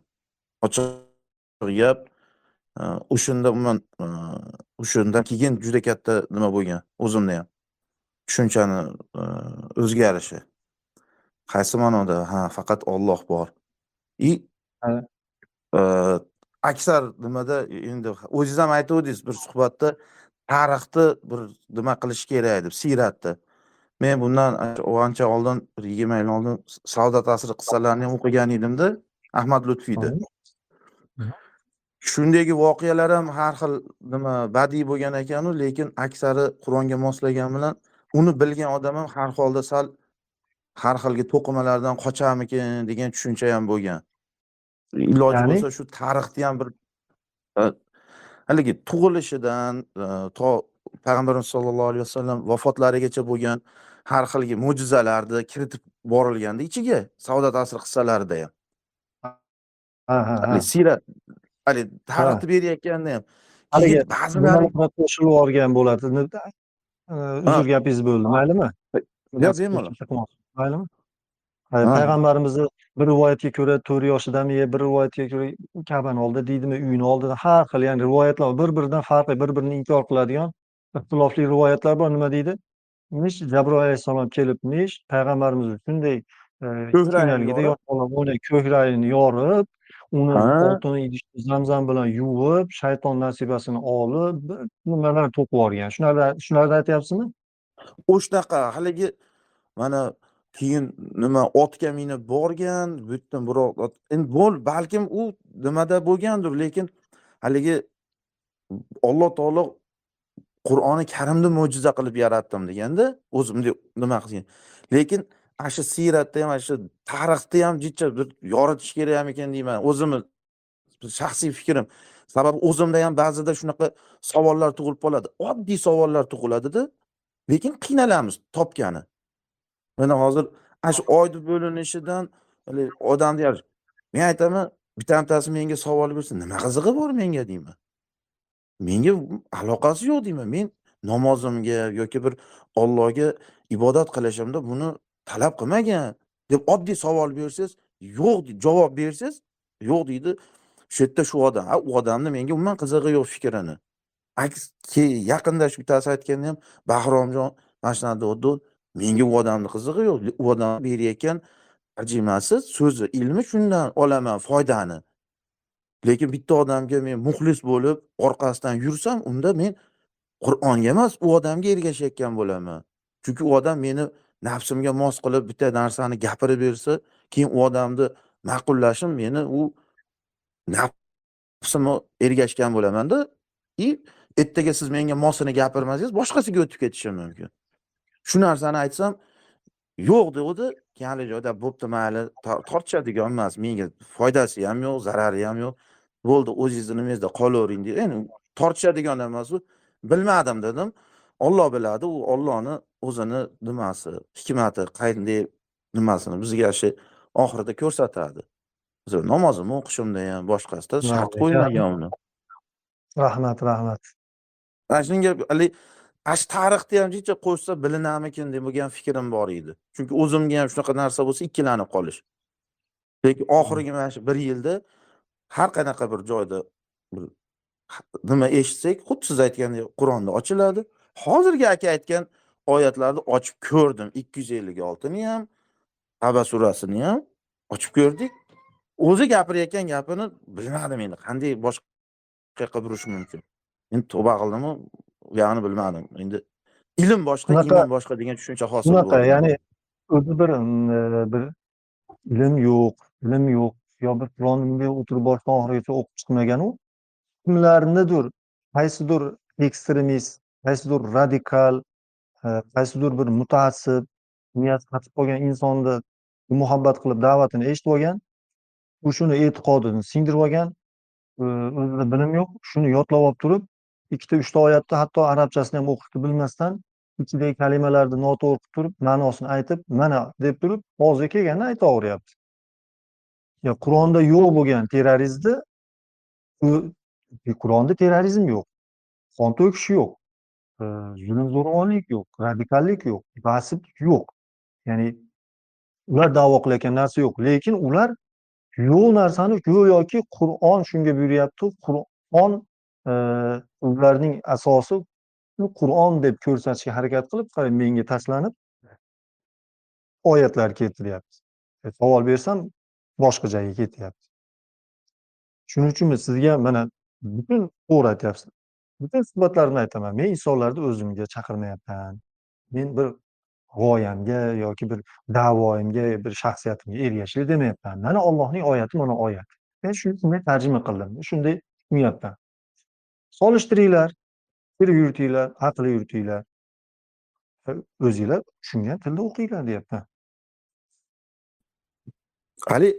Ochiq gap. O'shanda umuman o'shandan keyin juda katta nima bo'lgan o'zimda ham. Tushunchani o'zgarishi. Qaysi ma'noda? Faqat Alloh bor. Aksar nimada endi o'zingiz ham aytdingiz bir suhbatda tarixni bir nima qilish kerak deb, siyratni. Men bundan ancha oldin, bir 20 yil oldin Saodat asri qissalarini ham o'qigan edimda, Ahmad Lutfiyda. Shundagi voqealar ham har xil nima badiiy bo'lgan ekan, lekin aksari Qur'onga moslagan bilan uni bilgan odam ham har holda sal har xilgi to'qimalardan qochamikin degan tushuncha ham bo'lgan. Iloji bo'lsa shu tarixni ham bir haligi tug'ilishidan to Payg'ambarimiz sollallohu alayhi vasallam vafotlarigacha bo'lgan har xilgi mo'jizalarni kiritib borilganda ichiga Saodat asri qissalarida ham. Sirat tarixni berayotganda ham keyin ba'zilari qo'shilib olgan bo'ladi. Uzr, gapingizni bo'ldim, maylimi? Yo'q, bemalol. Maylimi? Payg'ambarimizni bir rivoyatga ko'ra 4 yoshidami, bir rivoyatga ko'ra Ka'bani oldida deydimi, uyini oldida, har xil ya'ni rivoyatlar bir-biridan farqli, bir-birini inkor qiladigan ixtilofli rivoyatlar bor. Nima deydi? Jabroil alayhissalom kelibmish, payg'ambarimizni shunday kichkinaligida yo'q ko'kragini yorib, uni oltin idishda zamzam bilan yuvib, shayton nasibasini olib, nimalar to'qib yuborgan. Shularni aytyapsizmi? O'shnaqa haligi mana keyin nima otga minib borgan, bu yerdan biroq endi balkim u nimada bo'lgandir, lekin haligi Alloh taolo Qur'oni Karimni mo'jiza qilib yaratdim deganda, o'zimda nima qilgan. Lekin shu siyratda ham, shu tarixda ham jicha bir yoritish kerak ekan deyman. O'zimiz shaxsiy fikrim. Sababi o'zimda ham ba'zida shunaqa savollar tug'ilib qoladi. Oddiy savollar tug'iladi-da. Lekin qiynalamiz topgani. Mana hozir ana shu oyni bo'linishidan hali odam deyar. Men aytaman, bittasi menga savol bersa, nima qizig'i bor menga deyman. Menga aloqasi yo'q deyman. Men namozimga yoki bir Allohga ibodat qilishimda buni talab qilmagan deb oddiy savol bersangiz, yo'q deb javob bersangiz, yo'q deydi. Shu yerda shu odam, u odamni menga umuman qizig'i yo'q fikrini. Yaqinda shu bittasi aytganda ham Bahromjon mana shunaqa dedi. Menga u odamni qizig'i yo'q. U odam berayotgan tarjimasi, so'zi, ilmi shundan olaman foydani. Lekin bitta odamga men muxlis bo'lib orqasidan yursam, unda men Qur'onga emas, u odamga ergashayotgan bo'laman. Chunki u odam meni nafsimga mos qilib bitta narsani gapirib bersa, keyin u odamni ma'qullashim meni u nafsimga ergashgan bo'lamanda, ertaga siz menga mosini gapirmasangiz, boshqasiga o'tib ketishim mumkin. Shu narsani aytsam, yo'q dedi, keyingi joyda bo'pti mayli, tortishadigan emas, menga foydasi ham yo'q, zarari ham yo'q. Bo'ldi, o'zingizni nimangizda qolavering dedi. Endi tortishadigan emas u. Bilmadim dedim. Alloh biladi, u Allohning o'zini nimasi, hikmati, qanday nimasini bizga shu oxirida ko'rsatadi. Biz namozimni o'qishimda ham boshqasida shart qo'ymagan uni. Rahmat, rahmat. Ana shunga ash tarixda ham jicha qo'shsa bilinamikin degan fikrim bor edi. Chunki o'zimga ham shunaqa narsa bo'lsa ikkilanib qolish. Lekin oxirgi mana shu 1 yilda har qanaqa bir joyda bir nima eshitsak, xuddi siz aytgandek Qur'onda ochiladi. Hozirgi aka aytgan oyatlarni ochib ko'rdim. 256 ni ham, Tavba surasini ham ochib ko'rdik. O'zi gapirayotgan gapini bilmadim endi qanday boshqa burish mumkin. Endi tavba qildimmi, u yog'ini bilmadim. Endi ilm boshqa, iymon boshqa degan tushuncha hosil Bunaqa, bo'ldi. ya'ni o'zi bir ilm yo'q, yo bir Qur'onni o'tirib boshdan oxirigacha o'qib chiqmagan u. Kimlarnidir, qaysidir ekstremist, qaysidir radikal, qaysidir bir mutaassib niyati qatib qolgan insonni muhabbat qilib da'vatini eshitib olgan, u shuni e'tiqodini singdirib olgan, o'zida bilim yo'q, shuni yodlab olib turib, ikkita uchta oyatni hatto arabchasini ham o'qishni bilmasdan ichidagi kalimalarni noto'g'ri qilib turib, ma'nosini aytib, mana deb turib, og'ziga kelganini aytaveryapti. Ya Qur'onda yo'q bo'lgan terrorizmni Qur'onda terrorizm yo'q, qon to'kish yo'q, zulm zo'ravonlik yo'q, radikallik yo'q, ta'sib yo'q. Ya'ni ular da'vo qilayotgan narsa yo'q, lekin ular yo'q narsani go'yoki Qur'on shunga buyuryapti, Qur'on ularning asosi Qur'on deb ko'rsatishga harakat qilib, qarang menga tashlanib oyatlar keltiryapti. Savol bersam boshqa joyga ketyapti. Shuning uchunmi sizga mana butun to'g'ri aytyapsiz. Butun suhbatlarimda aytaman, men insonlarni o'zimga chaqirmayapman. Men bir g'oyamga yoki bir da'voyimga, bir shaxsiyatimga ergashishlik demayapman. Mana Allohning oyati, mana oyat. Men shunday tarjima qildim. Shunday tushunyapman. Solishtiringlar, fikr yuritinglar, aql yuritinglar. O'zinglar tushungan tilda o'qinglar deyapman. Hali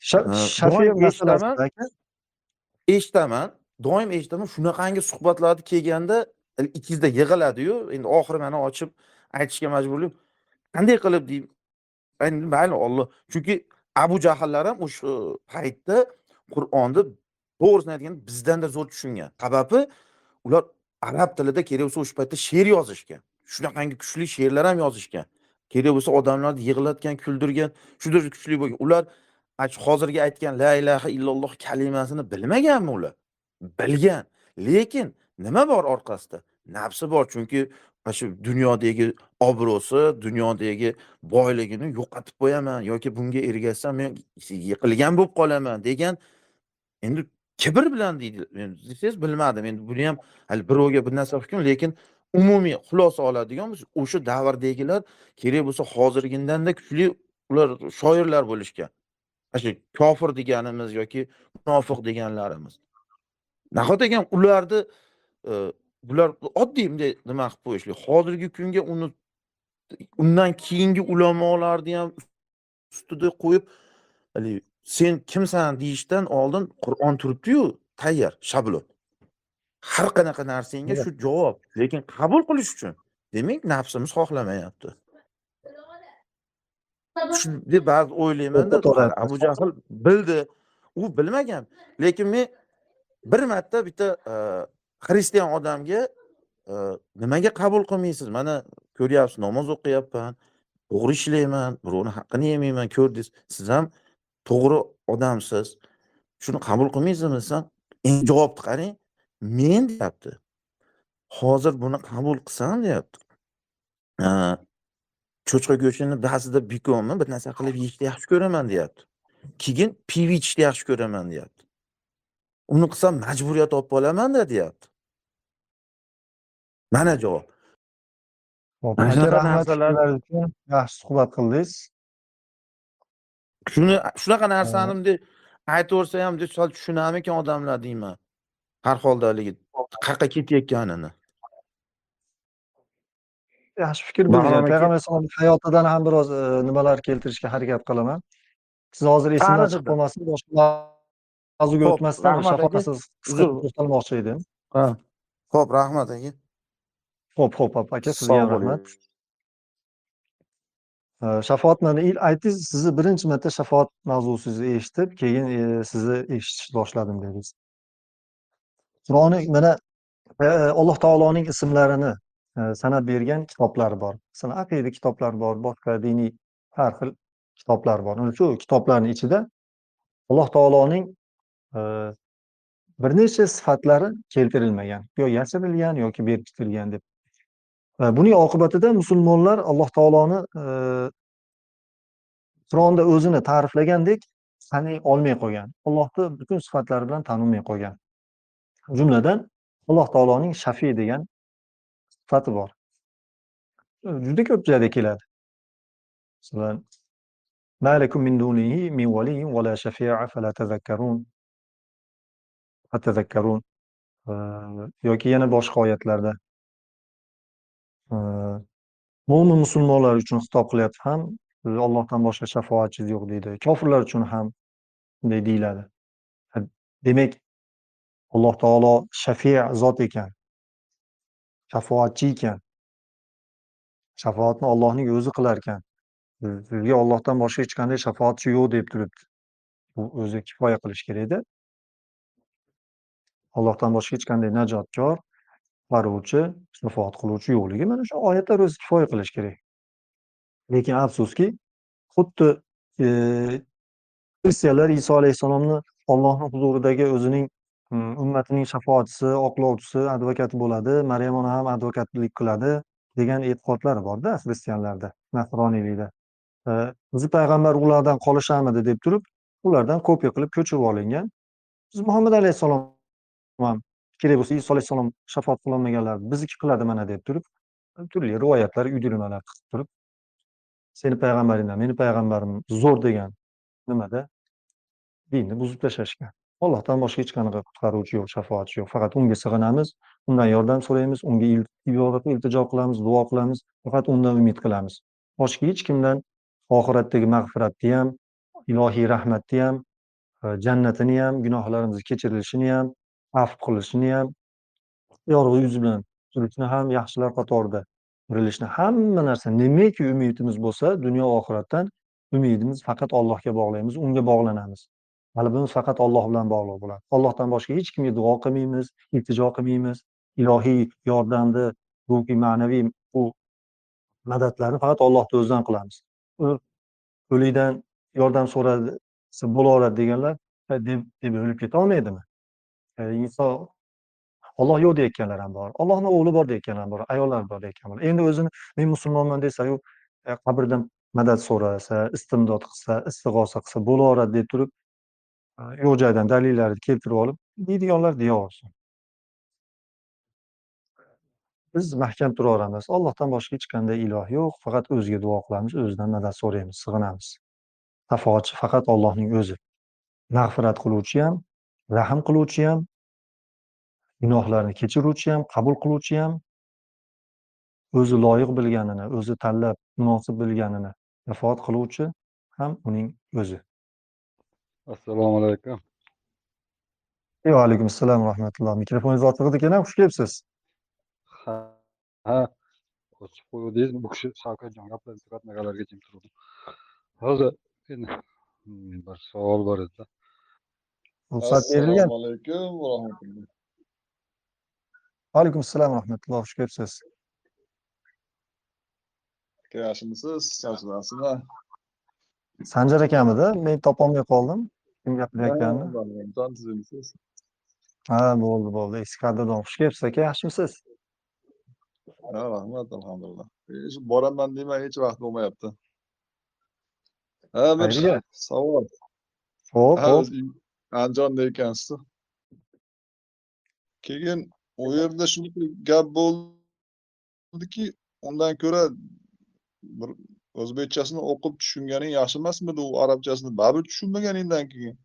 Shafiy doim masalasida aka, eshitaman, doim eshitaman, shunaqangi suhbatlarga kelganda ikkizda yig'iladi-yu, endi oxiri mana ochib aytishga majburlik. Qanday qilib deyim? Endi mayli Alloh. Chunki Abu Jahllar ham o'sha paytda Qur'onni to'g'risini aytganda bizdan-da zo'r tushungan. Sababi ular arab tilida kerak bo'lsa o'sha paytda she'r yozishgan. Shunaqangi kuchli she'rlar ham yozishgan. Kerak bo'lsa odamlarni yig'latgan, kuldirgan, juda kuchli bo'lgan. Ular hozirgi aytgan la ilaha illalloh kalimasini bilmaganmi ular? Bilgan. Lekin nima bor orqasida? Nafsi bor. Chunki shu dunyodagi obro'si, dunyodagi boyligini yo'qotib qo'yaman yoki bunga ergashsam men yiqilgan bo'lib qolaman degan endi kibr bilan deydi. Siz bilmadim. Endi buni ham hali birovga bir narsa hukm, lekin umumiy xulosa oladigan bo'lsa, o'sha davrdagilar kerak bo'lsa hozirgindanda kuchli ular shoirlar bo'lishgan. Shu kofir deganimiz yoki munofiq deganlarimiz. Nahot ekan ularni bular oddiy bunday nima qilib qo'yishlik. Hozirgi kunga undan keyingi ulamolarni ham ustida qo'yib, sen kimsan deyishdan oldin Qur'on turibdi-yu, tayyor, shablon. Har qanaqa narsangga shu javob, lekin qabul qilish uchun Demak, nafsimiz xohlamayapti. Shuni deb ba'zi o'ylayman-da, Ovqat qara olyapmiz. Abu Jahl bildi. U bilmagan. Lekin men bir marta bitta xristian odamga nimaga qabul qilmaysiz? Mana ko'ryapsiz, namoz o'qiyapman, to'g'ri ishlayman, birovni haqqini yemayman, ko'rdingiz. Siz ham to'g'ri odamsiz. Shuni qabul qilmaysizmi desam, endi javobni qarang. Men deyapti. Hozir buni qabul qilsam deyapti. Cho'chqa go'shtini ba'zida bekonmi bir narsa qilib yeyishni yaxshi ko'raman deyapti. Keyin pivo ichishni yaxshi ko'raman deyapti. Uni qilsam majburiyat olib qolaman-da deyapti. Mana javob. Hop, Mana aka shunaqa rahmat narsalar, fikrlaringiz uchun. Yaxshi suhbat qildingiz. shunaqa narsani bunday aytaversa ham deb sal tushunamikin odamlar deyman. Har holda haligi qayerqa ketayotganini. Yaxshi fikr Bahrom bilgan. aka, Payg'ambar alayhisalom hayotidan ham biroz nimalar keltirishga harakat qilaman. Siz hozir esimdan chiqib qariqda. qolmasin, boshqa mavzuga Xo'p, o'tmasdan rahmat aka. shafaqasiz qisqa Uzr. to'xtalmoqchi edim. Ha. Xo'p, rahmat aka. Xo'p, aka, sizga Sog' ham bo'ling. rahmat. Shafoat mana aytdingiz, sizni birinchi marta shafoat mavzusizni eshitib, keyin sizni eshitishni boshladim dedingiz. Qur'oni mana Alloh taoloning ismlarini sanab bergan kitoblar bor. Masalan, aqida kitoblari bor, boshqa diniy har xil kitoblar bor. Shu kitoblarning ichida Alloh taoloning bir necha sifatlari keltirilmagan, yo yashirilgan yoki berkitilgan deb. Buning oqibatida musulmonlar Alloh taoloni Qur'onda o'zini ta'riflagandek taniy olmay qolgan. Allohni butun sifatlari bilan tanimay qolgan. Jumladan Alloh taoloning Shafi degan sifati bor. Juda ko'p joyda keladi. Masalan, "Ma lakum min dunihi min waliyyin wa la shafi'a fala tadhakkarun." Yoki yana boshqa oyatlarda mo'min musulmonlar uchun xitob qilyapti ham Allohdan boshqa shafoatchi yo'q deydi. Kofirlar uchun ham bunday deyiladi. Demak, Alloh taolo shafi' zot ekan, shafoatchi ekan. Shafoatni Allohning o'zi qilar ekan. Sizga Allohdan boshqa hech qanday shafoatchi yo'q deb turibdi. Bu o'zi kifoya qilish kerak-da. Allohdan boshqa hech qanday najotkor, qutqaruvchi, shafoat qiluvchi yo'qligi mana shu oyatlar o'zi kifoya qilish kerak. Lekin afsuski, xuddi xristianlar Iso alayhissalomni Allohning huzuridagi o'zining ummatining shafoatchisi, oqlovchisi, advokati bo'ladi, Maryam ona ham advokatlik qiladi degan e'tiqodlar bor-da xristianlarda, nasroniylikda. Bizni payg'ambar ulardan qolishamidi deb turib, ulardan kopiya qilib ko'chirib olingan. Biz Muhammad alayhissalom ham kerak bo'lsa Iso alayhissalom shafoat qilolmaganlarni bizniki qiladi mana deb turib, turli rivoyatlar, uydirmalar qilib turib, seni payg'ambaringdan meni payg'ambarim zo'r degan nimada dinni buzib tashlashgan. Allohdan boshqa hech qanaqa qutqaruvchi yo'q, shafoatchi yo'q. Faqat unga sig'inamiz, undan yordam so'raymiz, unga ibodat iltijo qilamiz, duo qilamiz, faqat undan umid qilamiz. Boshqa hech kimdan oxiratdagi mag'firatni ham, ilohiy rahmatni ham, jannatini ham, gunohlarimizni kechirilishini ham, afv qilishini ham, yorug' yuz bilan turishni ham, yaxshilar qatorida turilishni, hamma narsa nimaki umidimiz bo'lsa, dunyo oxiratdan umidimiz faqat Allohga bog'laymiz, unga bog'lanamiz. Qalbimiz faqat Alloh bilan bog'liq bo'ladi. Allohdan boshqa hech kimga duo qilmaymiz, iltijo qilmaymiz. Ilohiy yordamni, ruhiy, ma'naviy bu madadlarni faqat Allohni o'zidan qilamiz. O'likdan yordam so'radi, bo'laveradi deganlar deb o'lib ketolmaydimi? Inson Alloh yo'q deyotganlar ham bor. Allohning o'g'li bor deyotganlar ham bor, ayollar bor deyotganlar bor. Endi o'zini men musulmonman desa-yu, qabrdan madad so'rasa, istimdod qilsa, istig'osa qilsa bo'laveradi deb turib, yo'q joydan dalillarni keltirib olib, deydiganlar deyaversin. Biz mahkam turaveramiz. Allohdan boshqa hech qanday iloh yo'q. Faqat o'ziga duo qilamiz, o'zidan madad so'raymiz, sig'inamiz. Shafoatchi faqat Allohning o'zi. Mag'firat qiluvchi ham, rahm qiluvchi ham, gunohlarni kechiruvchi ham, qabul qiluvchi ham, o'zi loyiq bilganini, o'zi tanlab munosib bilganini shafoat qiluvchi ham uning o'zi. Assalomu alaykum. Va alaykum assalom va rahmatulloh. Mikrofoningiz ochiq ekan, xush kelibsiz. Ha, O'chib qo'yuvdingiz, bu kishi Shavkatjon gaplarni tugatmaganlarga jim turdi. Hozir endi bir savol bor edi. Ruxsat berilgan. Assalomu alaykum va rahmatulloh. Alaykum assalom va rahmatulloh. Xush kelibsiz. Aka yaxshimisiz? Charchadasizmi? Sanjar akamidi? Men topolmay qoldim. Kim gapirayotganini? Jon tuzimisiz? Ha, bo'ldi. Eski qadrdon. Xush kelibsiz aka, yaxshimisiz? Ha, rahmat, alhamdulillah. Shu boraman deymay hech vaqt bo'lmayapti. Ha, bir Qayerga? savol. Xo'p, Ha, xo'p. o'zi Andijonda ekansiz. Keyin u yerda shunaqa gap bo'ldiki, undan ko'ra bir o'zbekchasini o'qib tushunganing yaxshi emasmidi? U arabchasini baribir tushunmaganingdan keyin.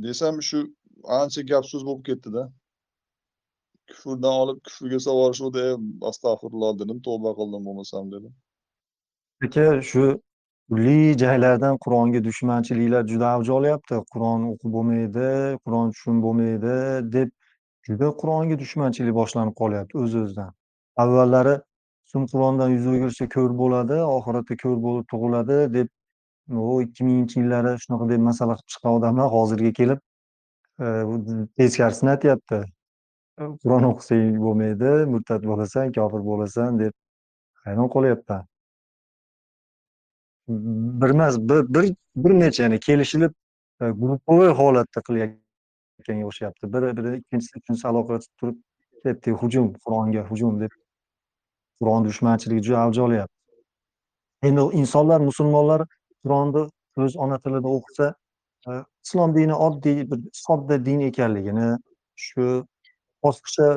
Desam shu ancha gap so'z bo'lib ketdi-da. Kufrdan olib kufrga savorishuvdi. Astag'firulloh dedim, tavba qildim bo'lmasam dedim. Aka, shu turli joylardan Qur'onga dushmanchiliklar juda avj olyapti. Qur'on o'qib bo'lmaydi, Qur'on tushunib bo'lmaydi deb juda Qur'onga dushmanchilik boshlanib qolyapti o'z-o'zidan. Avvallari kim Qur'ondan yuz o'girsa ko'r bo'ladi, oxiratda ko'r bo'lib tug'iladi deb 2000-yillari shunaqa deb masala qilib chiqqan odamlar hozirga kelib bu teskarisini aytyapti. Qur'on o'qisang bo'lmaydi, murtad bo'lasan, kofir bo'lasan deb hayron qolyapman. Bir emas, bir necha ya'ni kelishilib gruppovoy holatda qilayotganga o'xshayapti. Biri ikkinchisi uchinchisi aloqa turib ketdi, Qur'onga hujum deb Qur'on dushmanchiligi juda avj olyapti. Endi insonlar, musulmonlar Qur'onni o'z ona tilida o'qisa, islom dini oddiy bir sodda din ekanligini, shu boshqa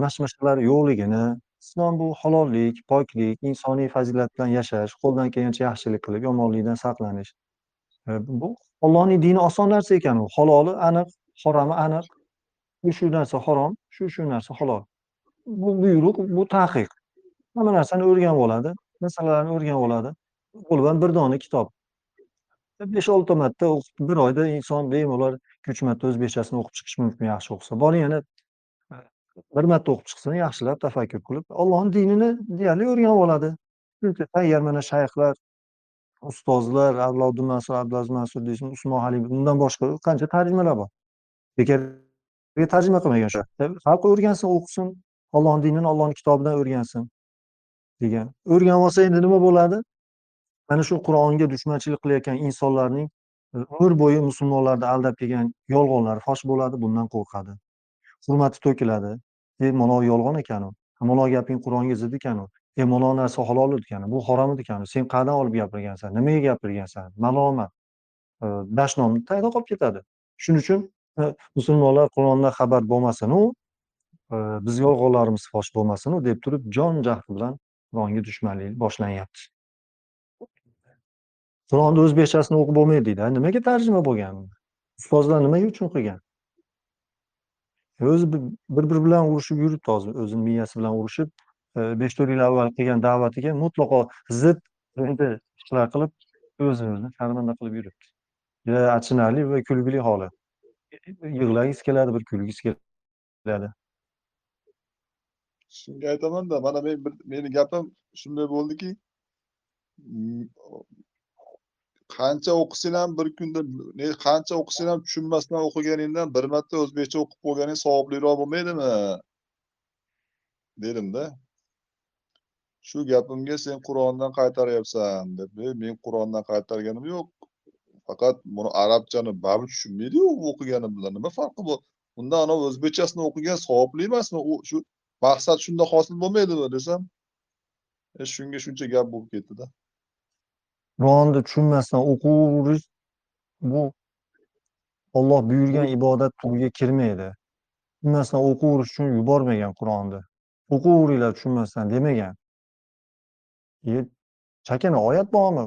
mashmashalar yo'qligini, islom bu halollik, poklik, insoniy fazilat bilan yashash, qo'ldan kelgancha yaxshilik qilib, yomonlikdan saqlanish. Bu Allohning dini oson narsa ekan u. Haloli aniq, haromi aniq. Shu narsa harom, shu narsa halol. Bu buyruq, bu taqiq. Hamma narsani o'rganib oladi, masalalarni o'rganib oladi. Qo'lidan bir dona kitob. 5-6 marta o'qib, bir oyda inson bemalol 2-3 marta o'zbekchasini o'qib chiqish mumkin, yaxshi o'qisa. Boring yana bir marta o'qib chiqsin, yaxshilab tafakkur qilib, Allohning dinini deyarli o'rganib oladi. Chunki tayyor mana shayxlar, ustozlar, Avlodul Mansur, Abdulaziz Mansur deyishim, Usmon Halim, bundan boshqa qancha tarjimalar bor. Bekorga tarjima qilmagan shu. Xalq o'rgansin, o'qisin, Allohning dinini Allohning kitobidan o'rgansin degan. O'rganib olsa endi nima bo'ladi? Mana shu Qur'onga dushmanchilik qilayotgan insonlarning umr bo'yi musulmonlarni aldab kelgan yolg'onlari fosh bo'ladi, bundan qo'rqadi. Hurmati to'kiladi. Mana yolg'on ekan u. Mana gaping Qur'onga zid ekan u. Mana narsa halol ekan, bu harom ekan. Sen qayerdan olib gapirgansan? Nimaga gapirgansan? Malomat, dashnom tayda qolib ketadi. Shuning uchun musulmonlar Qur'ondan xabar bo'lmasin u, biz yolg'onlarimiz fosh bo'lmasin u deb turib jon jahdi bilan Qur'onga dushmanlik boshlanyapti. Qur'onni o'zbekchasini o'qib bo'lmaydi deydi. Nimaga tarjima bo'lgan? Ustozlar nima uchun qilgan? O'zi bir bilan urushib yuribdi hozir, o'zini miyasi bilan urushib, 5-4 yil avval qilgan da'vatiga mutlaqo zid endi ishlar qilib, o'zini sharmanda qilib yuribdi. Juda achinarli va kulgili holat. Yig'lagingiz keladi, bir kulgingiz keladi. Shunga aytaman-da, mana meni gapim shunday bo'ldiki, qancha o'qisang ham bir kunda, qancha o'qisang ham tushunmasdan o'qiganingdan bir marta o'zbekcha o'qib qo'yganing savobliroq bo'lmaydimi? Dedim-da. Shu gapimga sen Qur'ondan qaytaryapsan deb. Men Qur'ondan qaytarganim yo'q. Faqat buni arabchani baribir tushunmaydi-yu o'qigani bilan. Nima farqi bor? Unda ana o'zbekchasini o'qigan savobli emasmi? U shu maqsad shunda hosil bo'lmaydimi desam, shunga shuncha gap bo'lib ketdi-da. Qur'onni tushunmasdan o'qiverish bu Alloh buyurgan ibodat turiga kirmaydi. Tushunmasdan o'qiverish uchun yubormagan Qur'onni. O'qiveringlar tushunmasdan demagan. Chakana oyat bormi?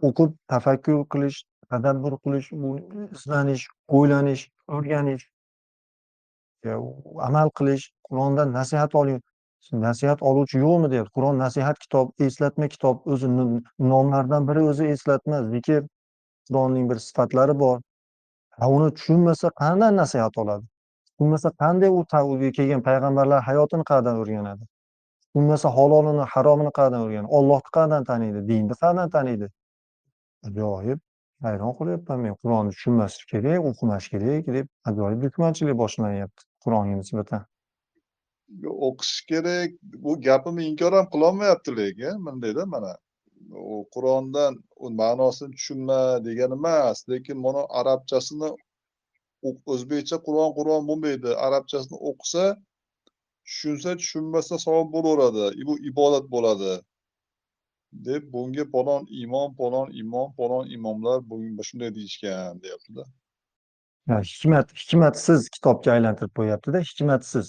O'qib tafakkur qilish, tadabbur qilish, izlanish, o'ylanish, o'rganish, amal qilish, Qur'ondan nasihat oling. Nasihat oluvchi yo'qmi deyapti. Qur'on nasihat kitob, eslatma kitob, o'zi nomlaridan biri o'zi eslatma, zikr. Qur'onning bir sifatlari bor. Uni tushunmasa qanday nasihat oladi? Tushunmasa qanday u kelgan payg'ambarlar hayotini qayerdan o'rganadi? Tushunmasa halolini, haromini qayerdan o'rganadi? Ollohni qayerdan taniydi? Dinni qayerdan taniydi? Ajoyib hayron qolyapman men. Qur'onni tushunmaslik kerak, o'qimash kerak deb ajoyib dushmanchilik boshlanyapti Qur'onga nisbatan. O'qish kerak. Bu gapimni inkor ham qilolmayapti lekin bundayda mana u Qur'ondan u ma'nosini tushunma degani emas, lekin buni arabchasini o'zbekcha Qur'on bo'lmaydi. Arabchasini o'qisa, tushunsa, tushunmasa savob bo'laveradi. Bu ibodat bo'ladi. deb bunga palon imomlar bunga shunday deyishgan deyapti-da. Hikmatsiz kitobga aylantirib qo'yyapti-da, hikmatsiz.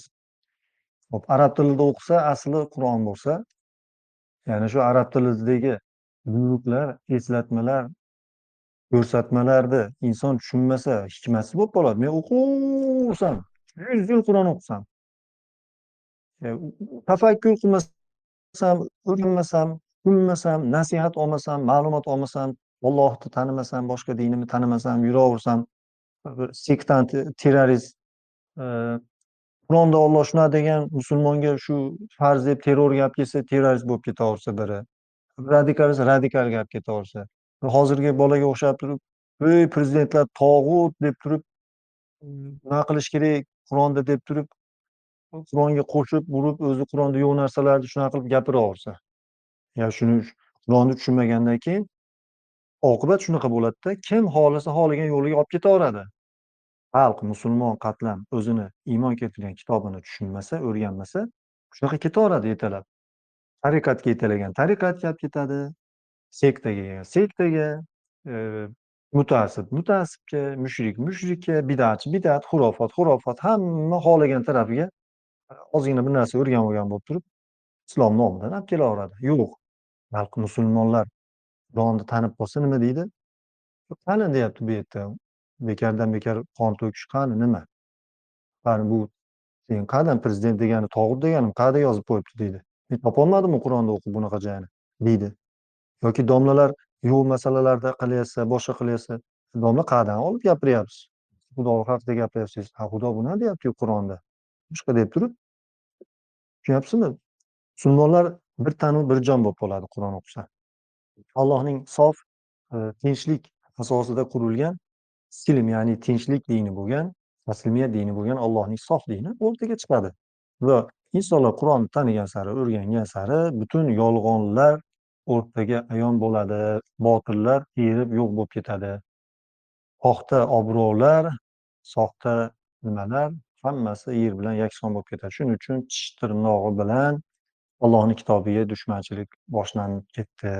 Hop, arab tilida o'qisa, asli Qur'on bo'lsa, ya'ni shu arab tilidagi buyruqlar, eslatmalar, ko'rsatmalarni inson tushunmasa, hikmatsiz bo'lib qoladi. Men o'qirsam, 100 yil Qur'on o'qisam, tafakkur qilmasam, o'rganmasam, tushunmasam, nasihat olmasam, ma'lumot olmasam, Allohni tanimasam, boshqa dinimni tanimasam, yuraversam, bir sektant, terrorist, Qur'onda Alloh shunaqa degan, musulmonga shu farz deb terror gap kelsa, terrorist bo'lib ketaversa biri. Radikal gap ketaversa. Hozirgi bolaga o'xshab turib, "Ey prezidentlar tog'ut" deb turib, nima qilish kerak Qur'onda deb turib, Qur'onga qo'shib, urib, o'zi Qur'onda yo'q narsalarni shunaqa qilib gapiraversa. Shuni Qur'onni tushunmagandan keyin oqibat shunaqa bo'ladida, kim xohlasa xohlagan yo'liga olib ketaveradi. Xalq, musulmon qatlam o'zini iymon keltirgan kitobini tushunmasa, o'rganmasa, shunaqa ketaveradi yetalab. Tariqatga yetalagan tariqatga olib ketadi, sektaga, mutaassibga, mushrikka, bid'at, xurofot, hamma xohlagan tarafiga ozgina bir narsa o'rganib olgan bo'lib turib, islom nomidan olib kelaveradi. Yo'q, balki musulmonlar Qur'onni tanib qolsa nima deydi? Qani deyapti bu yerda, bekardan bekar qon to'kish qani nima? Qani bu sen qayerdan prezident degani, tog'ut degani qayerda yozib qo'yibdi deydi. Men topolmadim Qur'onda o'qib bunaqa joyini deydi. Yoki domlalar yo'q masalalarda qilyapsa, boshqa qilyapsa, domla qayerdan olib gapiryapsiz? Xudo haqida gapiryapsiz. Ha, Xudo buni deyapti Qur'onda. Boshqa deb turib, tushunyapsizmi? Musulmonlar bir tanu bir jon bo'lib qoladi Qur'on o'qisa. Allohning sof, tinchlik asosida qurilgan silm, ya'ni tinchlik dini bo'lgan, taslimiyat dini bo'lgan Allohning sof dini o'rtaga chiqadi. Va insonlar Qur'onni tanigan sari, o'rgangan sari butun yolg'onlar o'rtaga ayon bo'ladi, botillar erib yo'q bo'lib ketadi. Soxta obro'lar, soxta nimalar hammasi yer bilan yakson bo'lib ketadi. Shuning uchun tish tirnog'i bilan Allohning kitobiga dushmanchilik boshlanib ketdi.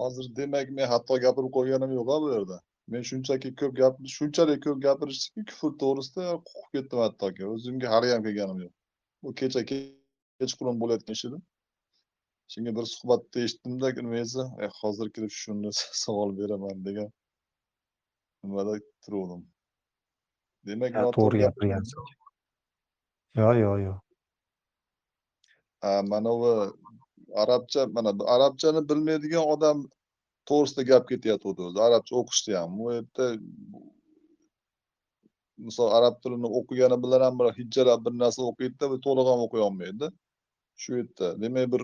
Hozir demak men hatto gapirib qo'yganim yo'q-a bu yerda. Men shunchalik ko'p gapirishdiki kufr to'g'risida qo'rqib ketdim hattoki. O'zimga hali ham kelganim yo'q. Bu kechqurun bo'layotgan ish edi. Shunga bir suhbatda eshitdimda nima esa, hozir kirib shuni savol beraman degan nimada turuvdim. Demak, To'g'ri gapirgansiz. Yo'q. Mana bu arabchani bilmaydigan odam to'g'risida gap ketyapti o'zi. Arabcha o'qishdi ham. Bu yerda misol arab tilini o'qigani bilan ham bir hijjalab bir narsa o'qiydi-da, to'liq ham o'qiy olmaydi. Shu yerda. Demak, bir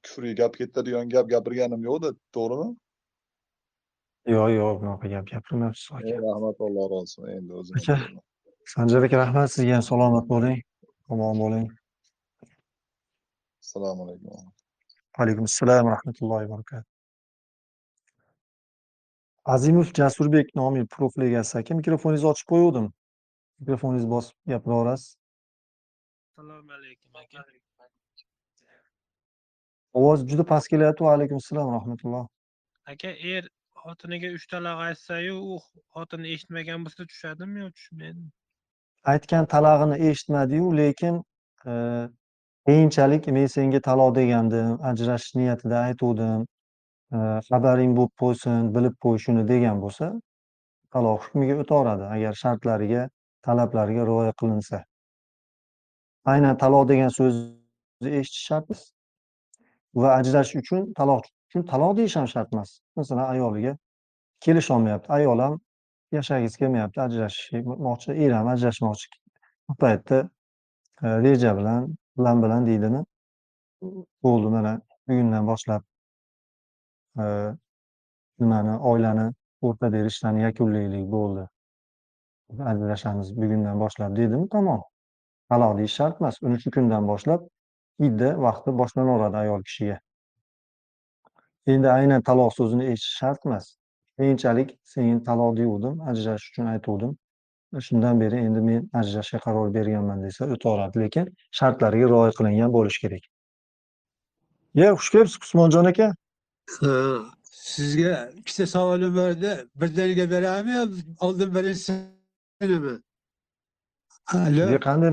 kufriy gap ketadigan gap gapirganim yo'q-da, to'g'rimi? Yo'q, bunaqa gap gapirmayapsiz aka. Rahmat, Alloh rozi olsun. Endi o'zim Aka, Sanjar aka, rahmat sizga ham. Salomat bo'ling, omon bo'ling. Assalomu alaykum. Alaykum assalom va rahmatullohi va barakatuh. Azimov Jasurbek nomli profil egasi aka, mikrofoningizni ochib qo'yuvdim. Mikrofoningizni bosib gapiraverasiz. Assalomu alaykum aka. Ovoz juda past kelyapti. Va alaykum assalom va rahmatulloh. Aka, xotiniga 3 taloq aytsa-yu, u xotini eshitmagan bo'lsa tushadimi yo tushmaydimi? Aytgan talog'ini eshitmadi-yu, lekin keyinchalik men senga taloq degandim, ajrashish niyatida aytuvdim, xabaring bo'lib qo'ysin, bilib qo'y shuni degan bo'lsa, taloq hukmiga o'taveradi agar shartlariga, talablariga rioya qilinsa. Aynan taloq degan so'zni eshitish shart emas. Va ajrashish uchun taloq deyish ham shart emas. Masalan, ayoliga kelisholmayapti. Ayol ham yashagisi kelmayapti, ajrashmoqchi, er ham ajrashmoqchi. Bu paytda reja bilan, plan bilan deydimi, bo'ldi mana bugundan boshlab nimani, oilani o'rtadagi rishtaani yakunlaylik, bo'ldi. Ajrashamiz bugundan boshlab dedimi, tamom. Taloq deyish shart emas. Uni shu kundan boshlab idda vaqti boshlanaveradi ayol kishiga. Endi aynan taloq so'zini eshitish shart emas. Keyinchalik sen taloq devdim, ajrashish uchun aytuvdim. Shundan beri endi men ajrashishga qaror berganman desa o'taveradi, lekin shartlariga rioya qilingan bo'lishi kerak. Xush kelibsiz Usmonjon aka. Sizga ikkita savolim bor edi. Birdaniga berami yo oldin birinchisinimi? Alo. Qanday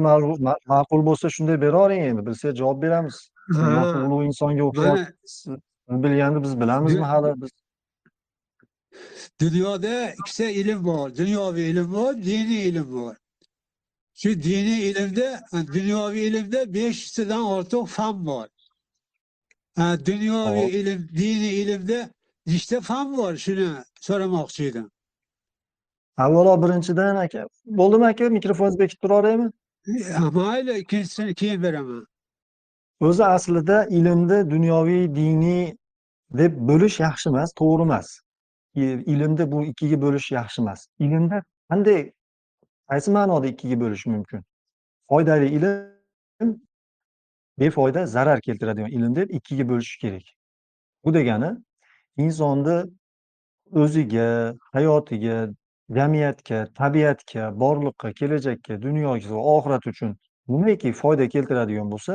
ma'qul bo'lsa shunday beravering endi. Bilsak javob beramiz. Siz yoshi ulug' insonga o'xshab siz bilganni biz bilamizmi hali biz? Dunyoda ikkita ilm bor. Dunyoviy ilm bor, diniy ilm bor. Shu diniy ilmda, dunyoviy ilmda 500 dan ortiq fan bor. Dunyoviy ilm, diniy ilmda nechta fan bor? Shuni so'ramoqchi edim. Avvalo birinchidan aka, bo'ldimi aka, mikrofoningizni bekitib turaveraymi? Mayli, ikkinchisini keyin beraman. O'zi aslida ilmni dunyoviy, diniy deb bo'lish yaxshi emas, to'g'ri emas. Ilmni bu ikkiga bo'lish yaxshi emas. Ilmda qanday, qaysi ma'noda ikkiga bo'lish mumkin? Foydali ilm, befoyda zarar keltiradigan ilm deb ikkiga bo'lish kerak. Bu degani insonni o'ziga, hayotiga, jamiyatga, tabiatga, borliqqa, kelajakka, dunyoga va oxirat uchun nimaki foyda keltiradigan bo'lsa,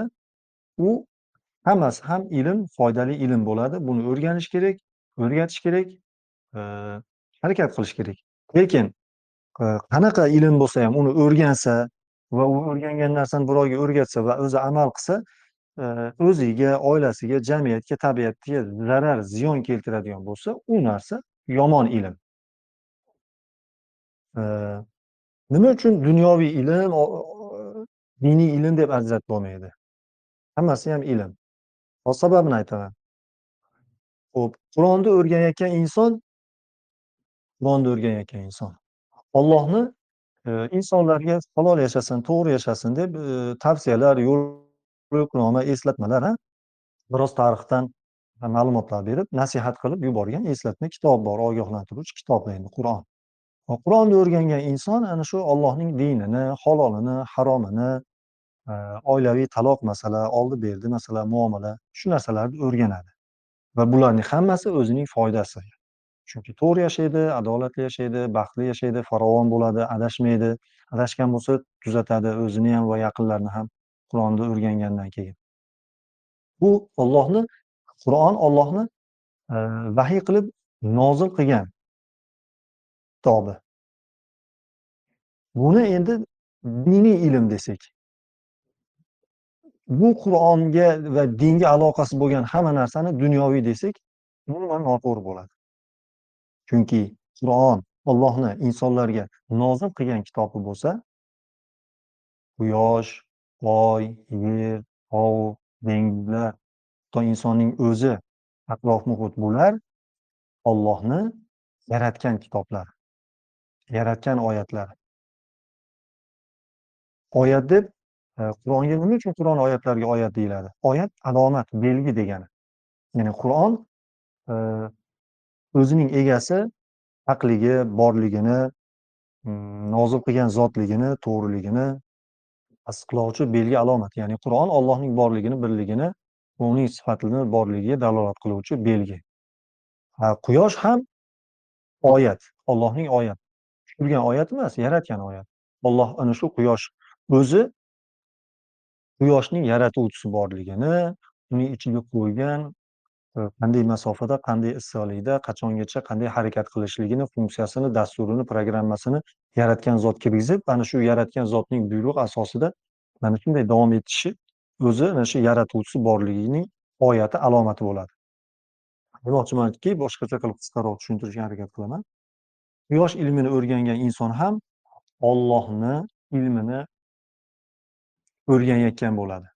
u hammasi ham ilm, foydali ilm bo'ladi. Buni o'rganish kerak, o'rgatish kerak, harakat qilish kerak. Lekin qanaqa ilm bo'lsa ham uni o'rgansa va u o'rgangan narsani birovga o'rgatsa va o'zi amal qilsa, o'ziga, oilasiga, jamiyatga, tabiatga zarar, ziyon keltiradigan bo'lsa, u narsa yomon ilm. Nima uchun dunyoviy ilm, diniy ilm deb ajratib bo'lmaydi? Hammasi ham ilm. Hozir sababini aytaman. Xo'p, Qur'onni o'rganayotgan inson Allohni insonlarga halol yashasin, to'g'ri yashasin deb tavsiyalar, yo'riqnoma, eslatmalar, biroz tarixdan ma'lumotlar berib, nasihat qilib yuborgan eslatma kitob bor, ogohlantiruvchi kitob endi Qur'on. Qur'onni o'rgangan inson ana shu Allohning dinini, halolini, haromini, oilaviy taloq masala, oldi-berdi masala, muomala, shu narsalarni o'rganadi. Va bularning hammasi o'zining foydasi. Chunki to'g'ri yashaydi, adolatli yashaydi, baxtli yashaydi, farovon bo'ladi, adashmaydi. Adashgan bo'lsa tuzatadi o'zini ham va yaqinlarini ham Qur'onni o'rgangandan keyin. Bu Qur'on Allohni vahiy qilib nozil qilgan kitobi. Buni endi diniy ilm desak, bu Qur'onga va dinga aloqasi bo'lgan hamma narsani dunyoviy desak, umuman noto'g'ri bo'ladi. Chunki Qur'on Allohni insonlarga nozil qilgan kitobi bo'lsa, quyosh, oy, yer, hov, dengizlar, to insonning o'zi, atrof-muhit bular Allohni yaratgan kitoblar, yaratgan oyatlar. Oyat deb Qur'onga nima uchun Qur'on oyatlariga oyat deyiladi? Oyat alomat, belgi degani. Ya'ni Qur'on o'zining egasi haqligi, borligini, nozil qilgan zotligini, to'g'riligini tasdiqlovchi belgi, alomat. Ya'ni Qur'on Allohning borligini, birligini, uning sifatini borligiga dalolat qiluvchi belgi. Quyosh ham oyat, Allohning oyat. Tushirgan oyat emas, yaratgan oyat. Alloh ana shu quyosh o'zi quyoshning yaratuvchisi borligini, uning ichiga qo'ygan qanday masofada, qanday issiqlikda, qachongacha qanday harakat qilishligini, funksiyasini, dasturini, programmasini yaratgan zotga kirgizib, ana shu yaratgan zotning buyrug'i asosida mana shunday davom etishi o'zi ana shu yaratuvchisi borligining oyati, alomati bo'ladi. Demoqchimanki, boshqacha qilib qisqaroq tushuntirishga harakat qilaman. Quyosh ilmini o'rgangan inson ham Allohni ilmini o'rganayotgan bo'ladi.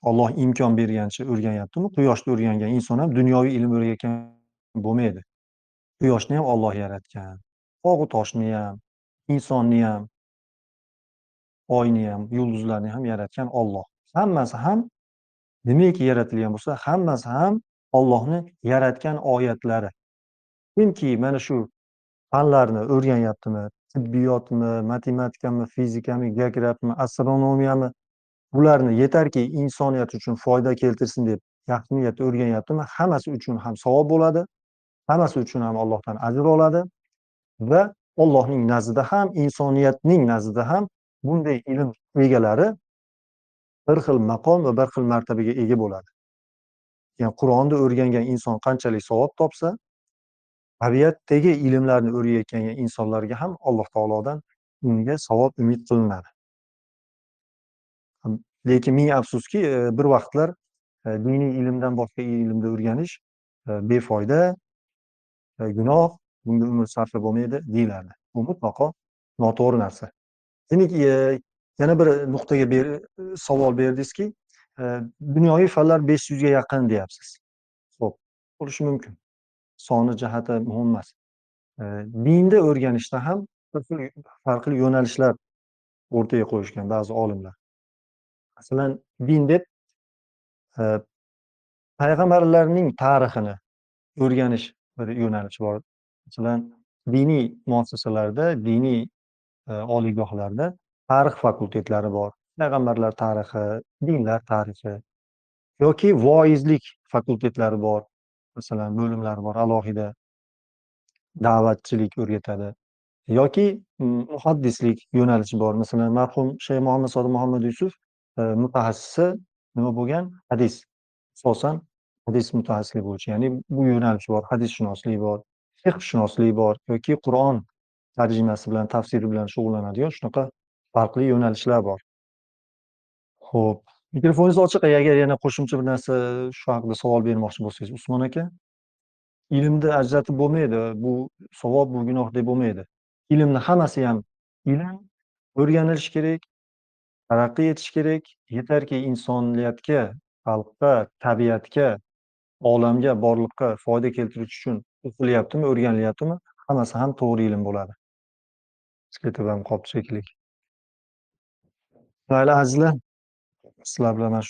Alloh imkon bergancha o'rganyaptimi? Quyoshni o'rgangan inson ham dunyoviy ilm o'rganayotgan bo'lmaydi. Quyoshni ham Alloh yaratgan. tog'u toshniyam, insonniyam, oyniyam, yulduzlarni ham yaratgan Olloh. Hammasi ham nimaiki yaratilgan bo'lsa, hammasi ham Ollohni yaratgan oyatlari. Kimki mana shu fanlarni o'rganyaptimi, tibbiyotmi, matematikami, fizikami, geografiyami, astronomiyami, bularni yetarki insoniyat uchun foyda keltirsin deb yaxshi niyatda o'rganyaptimi, hammasi uchun ham savob bo'ladi, hammasi uchun ham Allohdan ajr oladi va Allohning nazdida ham, insoniyatning nazdida ham bunday ilm egalari bir xil maqom va bir xil martabaga ega bo'ladi. Ya'ni Qur'onni o'rgangan inson qanchalik savob topsa, tabiatdagi ilmlarni o'rganayotgan insonlarga ham Alloh taolodan unga savob umid qilinadi. Lekin ming afsuski, bir vaqtlar diniy ilmdan boshqa ilmni o'rganish befoyda, gunoh, bunga umr sarflab bo'lmaydi deyiladi. Bu mutlaqo noto'g'ri narsa. Demak, yana bir nuqtaga savol berdingizki, dunyoviy fanlar 500 ga yaqin deyapsiz. Xo'p, bo'lishi mumkin. Soni jihati muhim emas. Dinda o'rganishda ham farqli yo'nalishlar o'rtaga qo'yishgan ba'zi olimlar. Masalan, din deb payg'ambarlarning tarixini o'rganish bir yo'nalish bor. Masalan, diniy muassasalarda, diniy oliygohlarda tarix fakultetlari bor. Payg'ambarlar tarixi, dinlar tarixi yoki voizlik fakultetlari bor. Masalan, bo'limlar bor, alohida da'vatchilik o'rgatadi. Yoki muhaddislik yo'nalishi bor. Masalan, marhum Shayx Muhammad Sodiq Muhammad Yusuf mutaxassisi nima bo'lgan? Hadis. Asosan hadis mutaxassisligi bo'yicha. Ya'ni bu yo'nalish bor, hadisshunoslik bor, fiqhshunoslik bor yoki Qur'on tarjimasi bilan, tafsiri bilan shug'ullanadigan shunaqa farqli yo'nalishlar bor. Xo'p, mikrofoningiz ochiq. Agar yana qo'shimcha bir narsa shu haqida savol bermoqchi bo'lsangiz, Usmon aka. Ilmni ajratib bo'lmaydi. Bu savob, bu gunoh deb bo'lmaydi. Ilmni hammasi ham ilm o'rganilishi kerak, taraqqiy etish kerak. Yetarki insoniyatga, xalqqa, tabiatga, olamga, borliqqa foyda keltirish uchun o'qilyaptimi, o'rganilyaptimi, hammasi ham to'g'ri ilm bo'ladi. Ketib ham qolibdi shekilli. Mayli azizlar, sizlar bilan mana shu